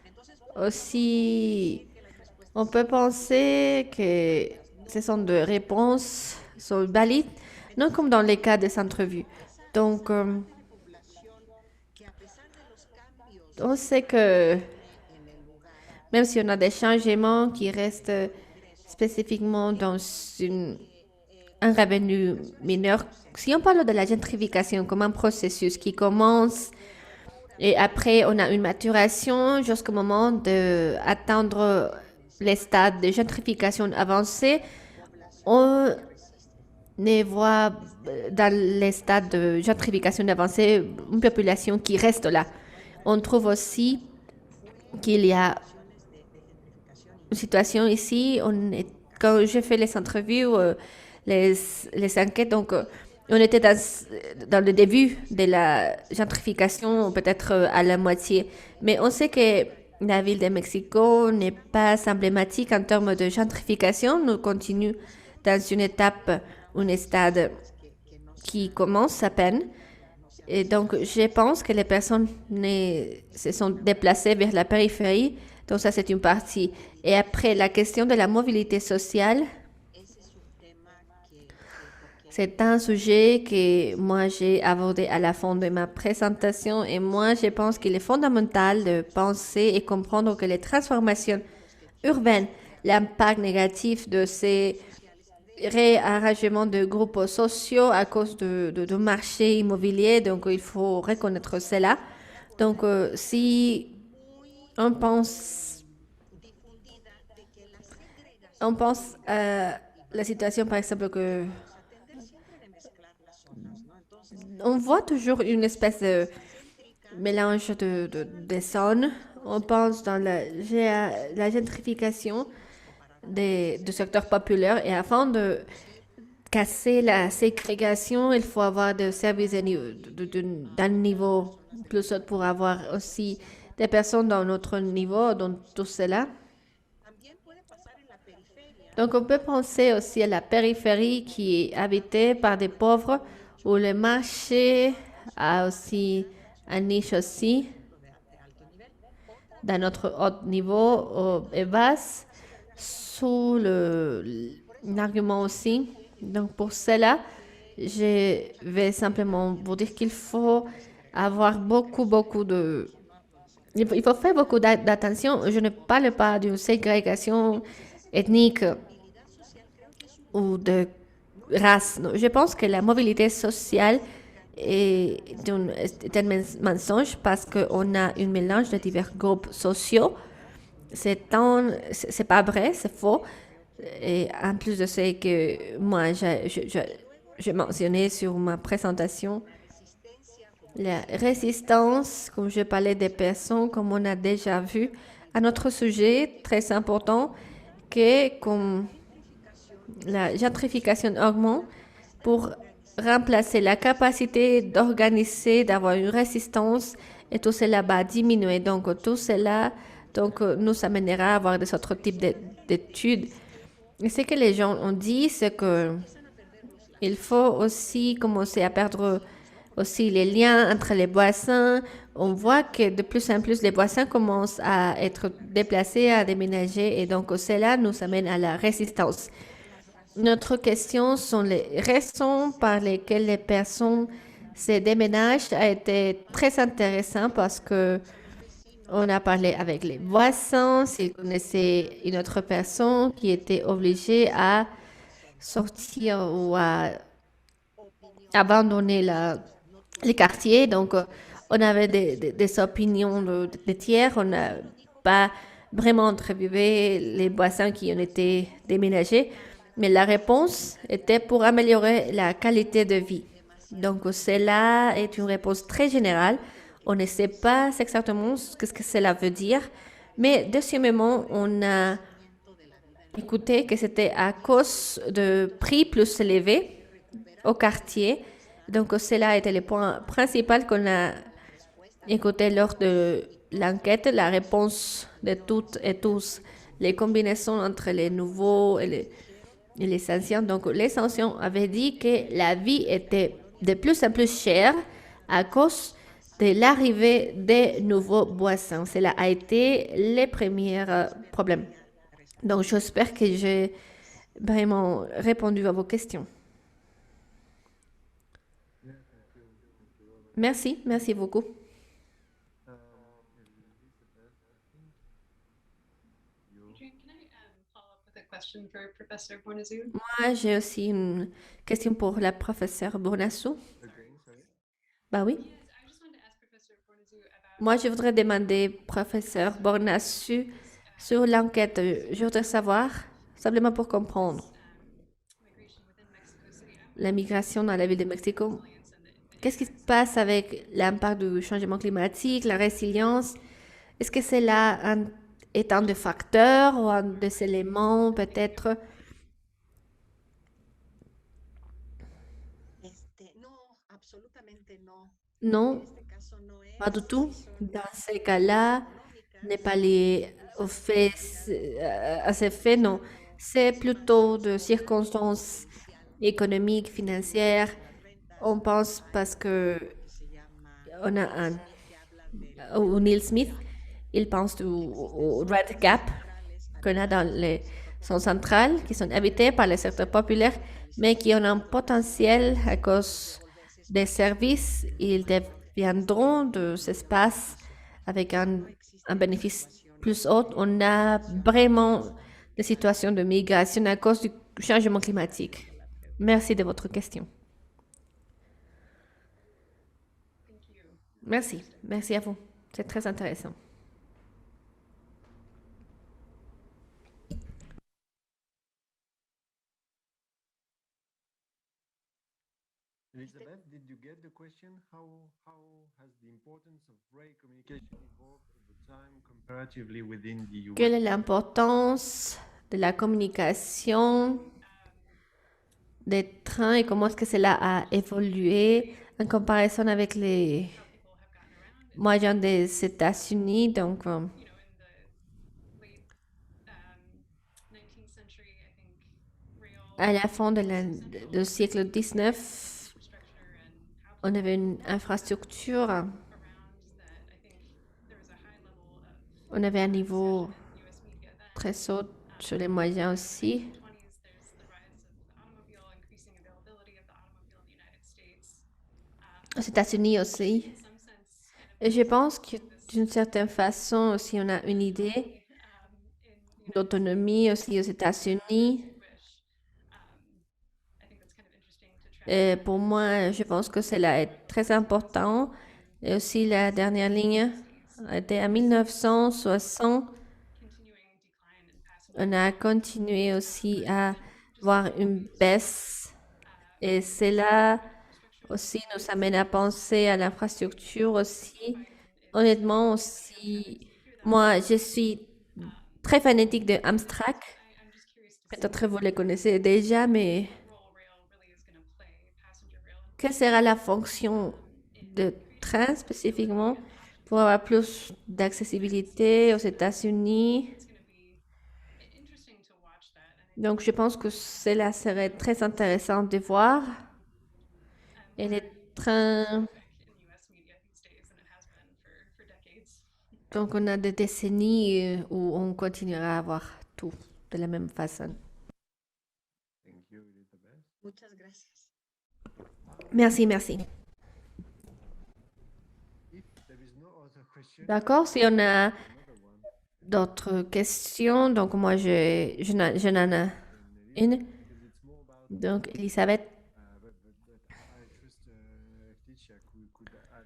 Entonces, Aussi, que las respuestas on peut penser que ce sont des réponses sont valides, non comme dans les cas des entrevues. Donc, población que, a pesar de los cambios on sait que en el lugar, même si on a des changements qui restent spécifiquement dans un revenu mineur, si on parle de la gentrification comme un processus qui commence et après on a une maturation jusqu'au moment d'atteindre les stades de gentrification avancée, on ne voit dans les stades de gentrification avancée une population qui reste là. On trouve aussi qu'il y a une situation ici, quand j'ai fait les entrevues, les enquêtes, donc on était dans le début de la gentrification, peut-être à la moitié. Mais on sait que la ville de Mexico n'est pas emblématique en termes de gentrification. Nous continuons dans une étape, un stade qui commence à peine. Et donc, je pense que les personnes se sont déplacées vers la périphérie. Donc, ça, c'est une partie. Et après, la question de la mobilité sociale, c'est un sujet que moi, j'ai abordé à la fin de ma présentation. Et moi, je pense qu'il est fondamental de penser et comprendre que les transformations urbaines, l'impact négatif de ces réarrangements de groupes sociaux à cause de marché immobilier. Donc, il faut reconnaître cela. Donc, si on pense à la situation, par exemple, que on voit toujours une espèce de mélange de zones. On pense dans la gentrification du secteur populaire et afin de casser la ségrégation, il faut avoir des services d'un niveau plus haut pour avoir aussi des personnes dans notre niveau, dans tout cela. Donc, on peut penser aussi à la périphérie qui est habitée par des pauvres, où le marché a aussi un niche aussi, dans notre haut niveau et basse, sous l'argument aussi. Donc, pour cela, je vais simplement vous dire qu'il faut avoir beaucoup de... Il faut faire beaucoup d'attention. Je ne parle pas d'une ségrégation ethnique ou de race. Non. Je pense que la mobilité sociale est un mensonge parce qu'on a un mélange de divers groupes sociaux. C'est pas vrai, c'est faux. Et en plus de ce que moi, j'ai mentionné sur ma présentation, la résistance, comme je parlais des personnes, comme on a déjà vu, un autre sujet très important, que comme la gentrification augmente, pour remplacer la capacité d'organiser, d'avoir une résistance, et tout cela va diminuer. Donc, tout cela nous amènera à avoir des autres types d'études. Et ce que les gens ont dit, c'est qu'il faut aussi commencer à perdre aussi les liens entre les voisins. On voit que de plus en plus, les voisins commencent à être déplacés, à déménager, et donc cela nous amène à la résistance. Notre question sont les raisons par lesquelles les personnes se déménagent a été très intéressant parce que On a parlé avec les voisins, s'ils connaissaient une autre personne qui était obligée à sortir ou à abandonner les quartiers. Donc, on avait des opinions de tiers. On n'a pas vraiment interviewé les voisins qui ont été déménagés. Mais la réponse était pour améliorer la qualité de vie. Donc, cela est une réponse très générale. On ne sait pas exactement ce que cela veut dire. Mais deuxièmement, on a écouté que c'était à cause de prix plus élevés au quartier. Donc, cela était le point principal qu'on a écouté lors de l'enquête, la réponse de toutes et tous, les combinaisons entre les nouveaux et les anciens. Donc, les anciens avaient dit que la vie était de plus en plus chère à cause de l'arrivée des nouveaux voisins. Cela a été les premiers problèmes. Donc, j'espère que j'ai vraiment répondu à vos questions. Yeah, thank you. Thank you, Robert. Merci, merci beaucoup. Elizabeth, I think you. Adrian, can I follow up with a question for Professor Bonazu? Moi, j'ai aussi une question pour la professeure Bournassou. Again, sorry. Bah oui. Yes, I just wanted to ask Professor Bonazu about Moi, je voudrais demander, professeur Bournassou, sur l'enquête. Je voudrais savoir, simplement pour comprendre, migration within Mexico City. la migration dans la ville de Mexico. Resilience and the Qu'est-ce qui se passe avec l'impact du changement climatique, la résilience? Est-ce que cela est un des facteurs ou un des éléments peut-être? No, absolutamente no. Non, En este caso no es. pas du tout. Sí son Dans ces cas-là, económicas, n'est pas lié au fait, à ces faits, non. C'est plutôt de circonstances économiques, financières. On pense parce que que se llama on a un, que hablan de ou Neil Smith, il pense au Red Gap qu'on a dans les zones centrales qui sont habitées par les secteurs populaires, mais qui ont un potentiel à cause des services. Ils deviendront des espaces avec un bénéfice plus haut. On a vraiment des situations de migration à cause du changement climatique. Merci de votre question. thank you. Merci. Merci à vous. C'est très intéressant. Elizabeth, did you get the question? How has the importance of rail communication evolved over time comparatively within the US? Quelle est l'importance de la communication des trains et comment est-ce que cela a évolué en comparaison avec les moyens des États-Unis? Donc, In the late 19th century, I think rail à la fin du siècle XIX, infrastructure and how on avait une infrastructure, around that. I think there was a high level of on avait un niveau US media then. très haut sur les moyens aussi. 20s, there's the rise of the automobile, increasing availability of the automobile in the United States. Aux États-Unis aussi. In some sense, kind Et je pense que d'une certaine façon aussi, on a une idée of in d'autonomie aussi aux États-Unis. wish. I think that's kind of interesting to track. Et pour moi, je pense que cela est très important. Et aussi, la dernière ligne était en 1960. Continuing decline in passenger On a continué aussi à voir une baisse. Et cela aussi nous amène à penser à l'infrastructure aussi. Honnêtement aussi, moi, je suis très fanatique de Amtrak. I'm just curious to see Peut-être vous le connaissez déjà, mais what role rail really is going to play, passenger rail. quelle sera la fonction de train spécifiquement pour avoir plus d'accessibilité aux États-Unis? It's going to be interesting to watch that. And Donc, je pense que cela serait très intéressant de voir. Et les trains, in US media these days than it has been for decades. donc on a des décennies où on continuera à voir tout de la même façon. Thank you, Elizabeth. Muchas gracias. Merci, merci. If there is no other question, D'accord, si on a Another one, d'autres questions, donc moi je n'en ai une. because it's more about Donc Elisabeth, but I trust Ctecia could add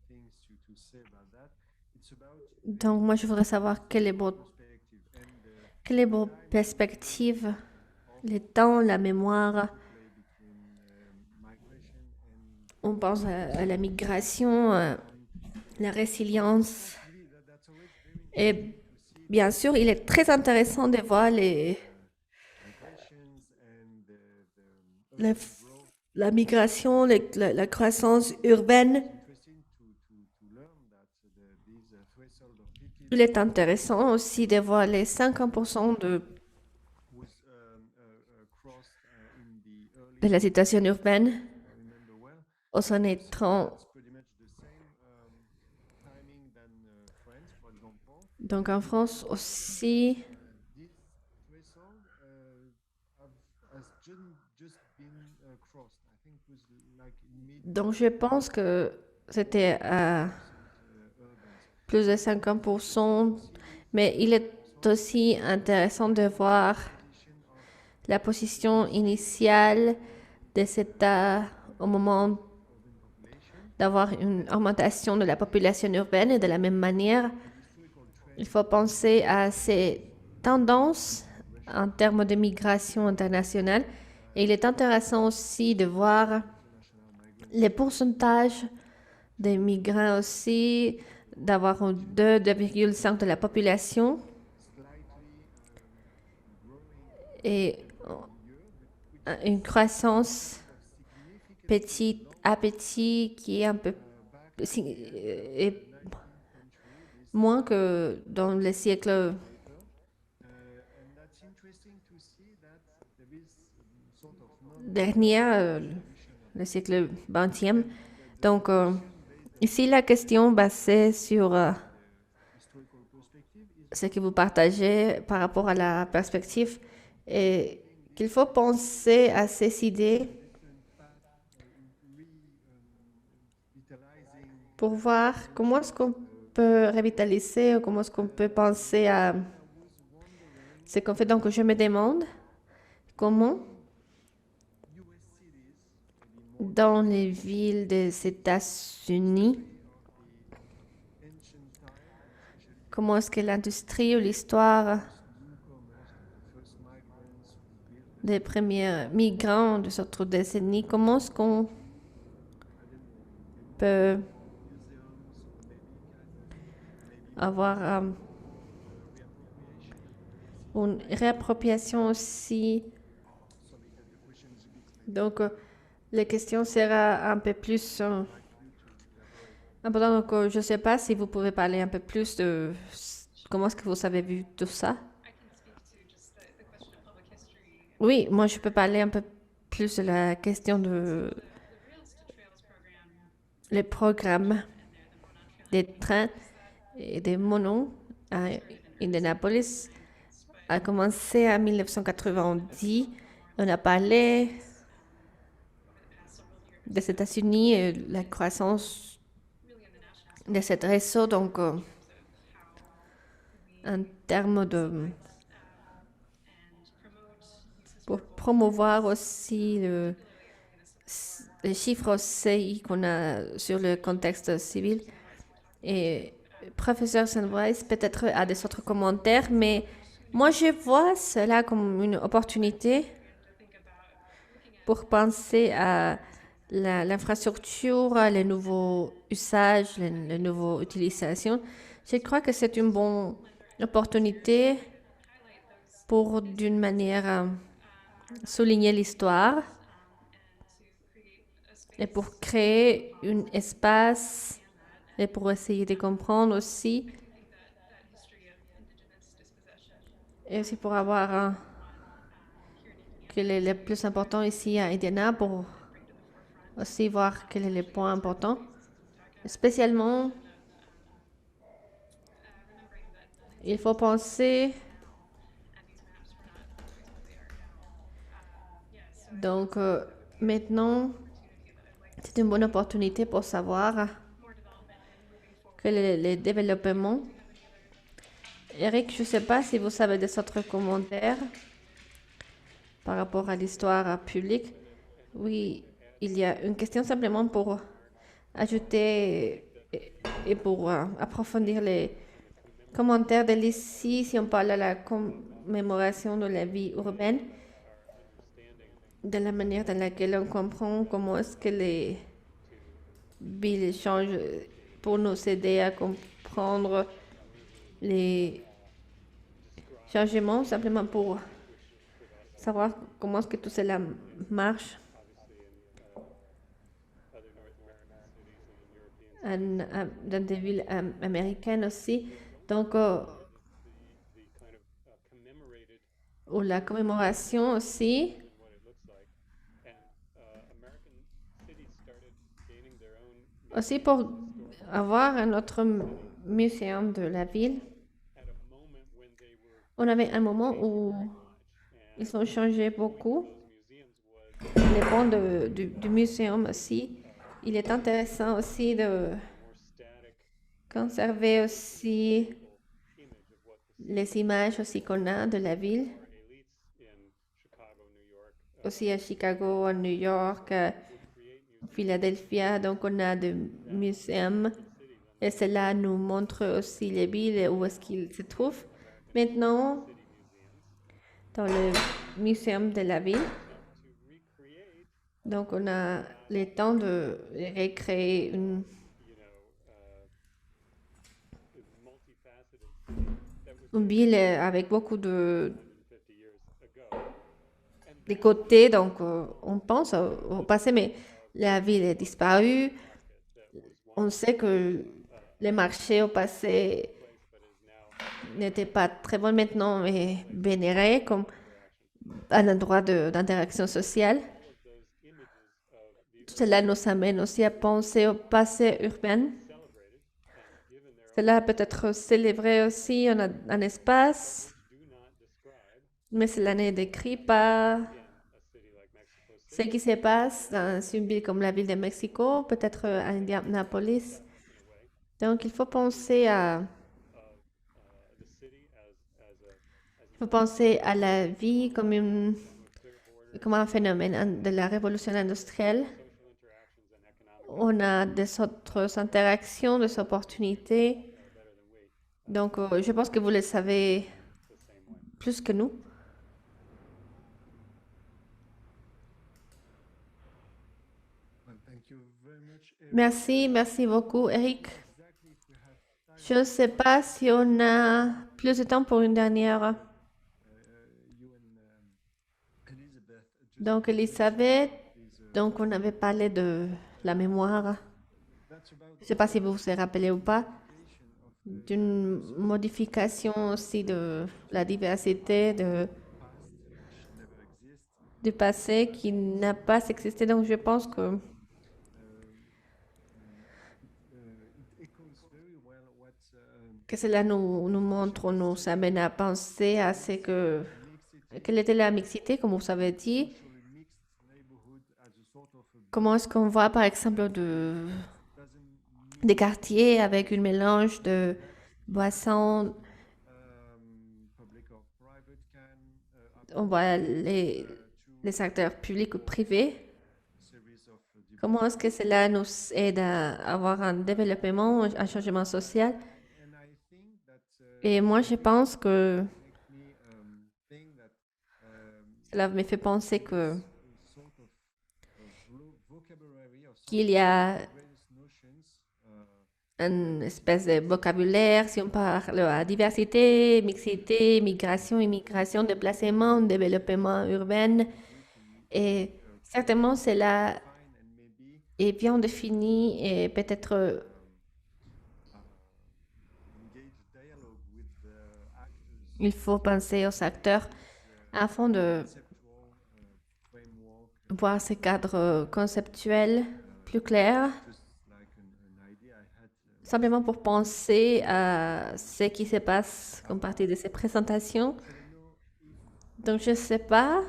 things to say about that. It's about donc moi je voudrais savoir perspective and quelle est votre perspective, le temps, la mémoire. play between migration and On pense à la migration, la résilience. maybe that's always very Et interesting to see bien sûr, il est très intéressant de voir migrations and la, urban f- growth. la migration, la croissance urbaine. Interesting to learn that these threshold of 50 Il est intéressant aussi de voir les 50% was crossed in the early de la situation urbaine I remember well. aux années 30. It's pretty much the same timing than France, for example. Donc en France aussi. This threshold has just been crossed. I think it was like in mid Donc je pense que c'était à urban. plus de 50%, mais il est aussi intéressant de voir la position initiale des États au moment d'avoir une augmentation de la population urbaine et de la même manière, il faut penser à ces tendances en termes de migration internationale. Et il est intéressant aussi de voir les pourcentages des migrants aussi, d'avoir 2,5 de la population et une croissance petit à petit qui est un peu est moins que dans le siècle And that's interesting to see that there is sort of dernier, le siècle 20e. Donc, ici, la question basée sur historical perspective is ce que vous partagez par rapport à la perspective et qu'il faut penser à ces idées revitalizing pour voir comment est-ce qu'on peut revitaliser ou comment est-ce qu'on peut penser à ce qu'on fait. Donc, je me demande comment dans les villes des États-Unis, comment est-ce que l'industrie ou l'histoire des premiers migrants de cette décennie, comment est-ce qu'on peut avoir une réappropriation aussi. Donc, la question sera un peu plus importante. Donc, je ne sais pas si vous pouvez parler un peu plus de comment est-ce que vous avez vu tout ça. I can speak to just the question of public history. Oui, moi, je peux parler un peu plus de la question de The Rails to Trails program les programmes and the des trains et des monos à Indianapolis a commencé en 1990. On a parlé des États-Unis et la croissance de ce réseau. Donc, en termes de pour promouvoir aussi les chiffres aussi qu'on a sur le contexte civil. Et professeur Sandweiss peut-être a des autres commentaires, mais moi je vois cela comme une opportunité pour penser à l'infrastructure, les nouveaux usages, les nouvelles utilisations. Je crois que c'est une bonne opportunité pour, d'une manière, souligner l'histoire et pour créer un espace et pour essayer de comprendre aussi et aussi pour avoir quel est le plus important ici à Indiana pour aussi voir quel est le point important. Spécialement, il faut penser donc maintenant c'est une bonne opportunité pour savoir que les développements. Eric, je ne sais pas si vous savez des autres commentaires par rapport à l'histoire publique. Oui, il y a une question simplement pour ajouter et pour approfondir les commentaires de l'ici, si on parle de la commémoration de la vie urbaine, de la manière dans laquelle on comprend comment est-ce que les villes changent pour nous aider à comprendre les changements, simplement pour savoir comment est-ce que tout cela marche dans des villes américaines aussi. Donc, ou la commémoration aussi. Aussi pour avoir un autre muséum de la ville. On avait un moment où ils ont changé beaucoup. Les ponts du muséum aussi. Il est intéressant aussi de conserver aussi les images aussi qu'on a de la ville. Aussi à Chicago, à New York, à Philadelphia. Donc on a des muséums et cela nous montre aussi les villes où est-ce qu'ils se trouvent. Maintenant, dans le muséum de la ville, donc on a le temps de recréer une ville avec beaucoup de des côtés. Donc on pense au passé, mais la ville est disparue. On sait que les marchés au passé n'étaient pas très bons maintenant, mais vénérés comme un endroit d'interaction sociale. Cela nous amène aussi à penser au passé urbain. Cela peut être célébré aussi en un espace, mais cela ne décrit pas ce qui se passe dans une ville comme la ville de Mexico, peut-être à Indianapolis. Donc, il faut penser à la vie comme un phénomène de la révolution industrielle. On a des autres interactions, des opportunités. Donc, je pense que vous le savez plus que nous. Well, thank you very much, Eric. Merci beaucoup, Eric. Je ne sais pas si on a plus de temps pour une dernière. You and Elizabeth just Donc, Elisabeth, is, donc on avait parlé de la mémoire. that's about Je ne sais pas si vous vous rappelez ou pas, creation of d'une modification aussi de la diversité past which never exists. du passé qui n'a pas existé. Donc, je pense que It echoes very well what cela nous montre, nous amène à penser à ce que, mixed quelle était la mixité, comme vous avez dit. so a mixed neighborhood as a sort of a Comment est-ce qu'on voit, par exemple, doesn't des quartiers avec un mélange de boissons. public or private can On voit les acteurs publics ou privés. series of Comment est-ce que cela nous aide à avoir un développement, un changement social? and I think that Et moi, je pense que make me think that cela me fait penser que sort of vocabulary or qu'il y a various notions une espèce de vocabulaire, si on parle à diversité, mixité, migration, immigration, déplacement, développement urbain. Et certainement, cela fine and maybe est bien défini et peut-être engage dialogue with the actors il faut penser aux acteurs afin de conceptual framework voir ces cadres conceptuels plus clairs, just like an idea I had simplement pour penser à ce qui se passe comme partie de ces présentations. Donc, je ne sais pas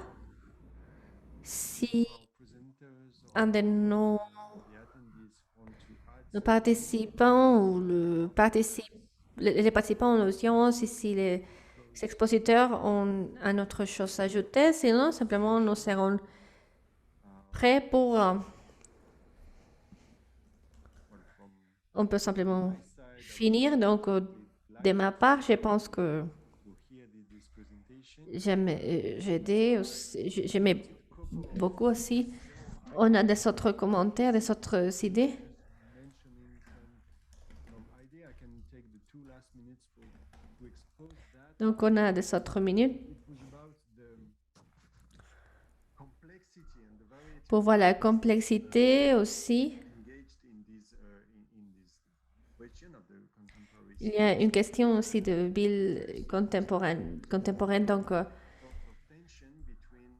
si presenters or un de nos the attendees want to add nos participants ou les participants aux audiences, ici les expositeurs ont un autre chose à ajouter, sinon simplement nous serons prêts pour... Voilà, from on peut simplement my side, I finir. Donc, would de like ma part, je pense que to hear this presentation. j'aimais beaucoup aussi. On a des autres commentaires, des autres idées. Mentioning some idea. I can take the 2 last minutes to expose that. Donc, on a des autres minutes It was about the complexity and the variety pour voir la complexité aussi. engaged in this question of the contemporary Il y a une question aussi de ville contemporaine. Donc, sort of tension between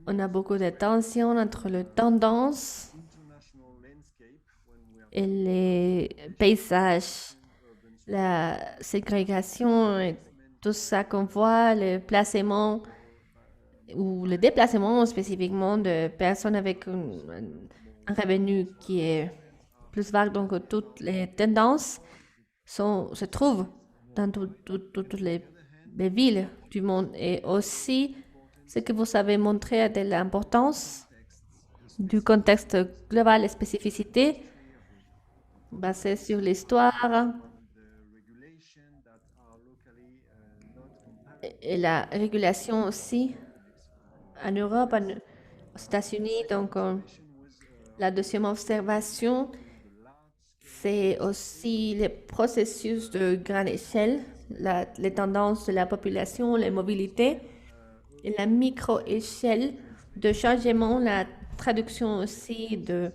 on a beaucoup de tensions entre les tendances international landscape when we are et les paysages, la ségrégation et tout ça qu'on voit, le placement ou le déplacement spécifiquement de personnes avec un revenu qui est plus vague. Donc, toutes les tendances se trouvent dans toutes les villes du monde. Et aussi, ce que vous avez montré de l'importance du contexte global et spécificité basé sur l'histoire the regulation that are locally not comparable et la régulation aussi en Europe, aux États-Unis. Donc, la deuxième observation, c'est aussi les processus de grande échelle, les tendances de la population, les mobilités, et la micro-échelle de changement, la traduction aussi de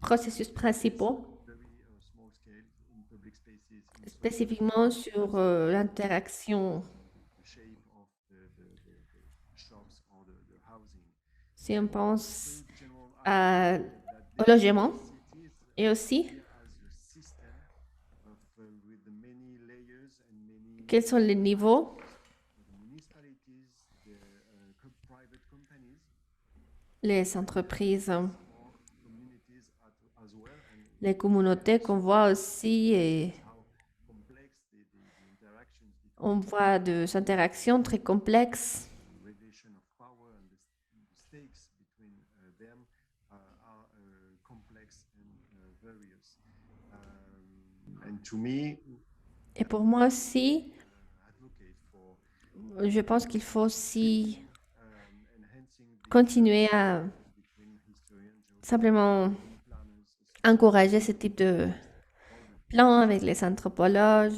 processus principaux, very small scale in public spaces in spécifiquement sur l'interaction. the shape of the shops or the housing. Si on pense General au logement et aussi as a system of with the many layers and many quels sont les niveaux, the municipalities, the private companies les entreprises, or communities as well, and les communautés qu'on voit aussi et how complex the interactions between on voit des interactions très complexes. the relation of power and the stakes between them are complex and various. And to me, Et pour moi aussi, advocate for je pense qu'il faut aussi enhancing the continuer à between historians, simplement planners, encourager ce type de plan avec les anthropologues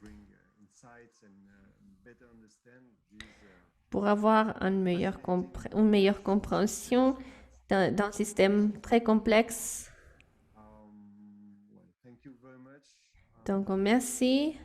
bring insights and better understand these pour avoir une meilleure compréhension d'un système très complexe. well, thank you very much. Donc, merci.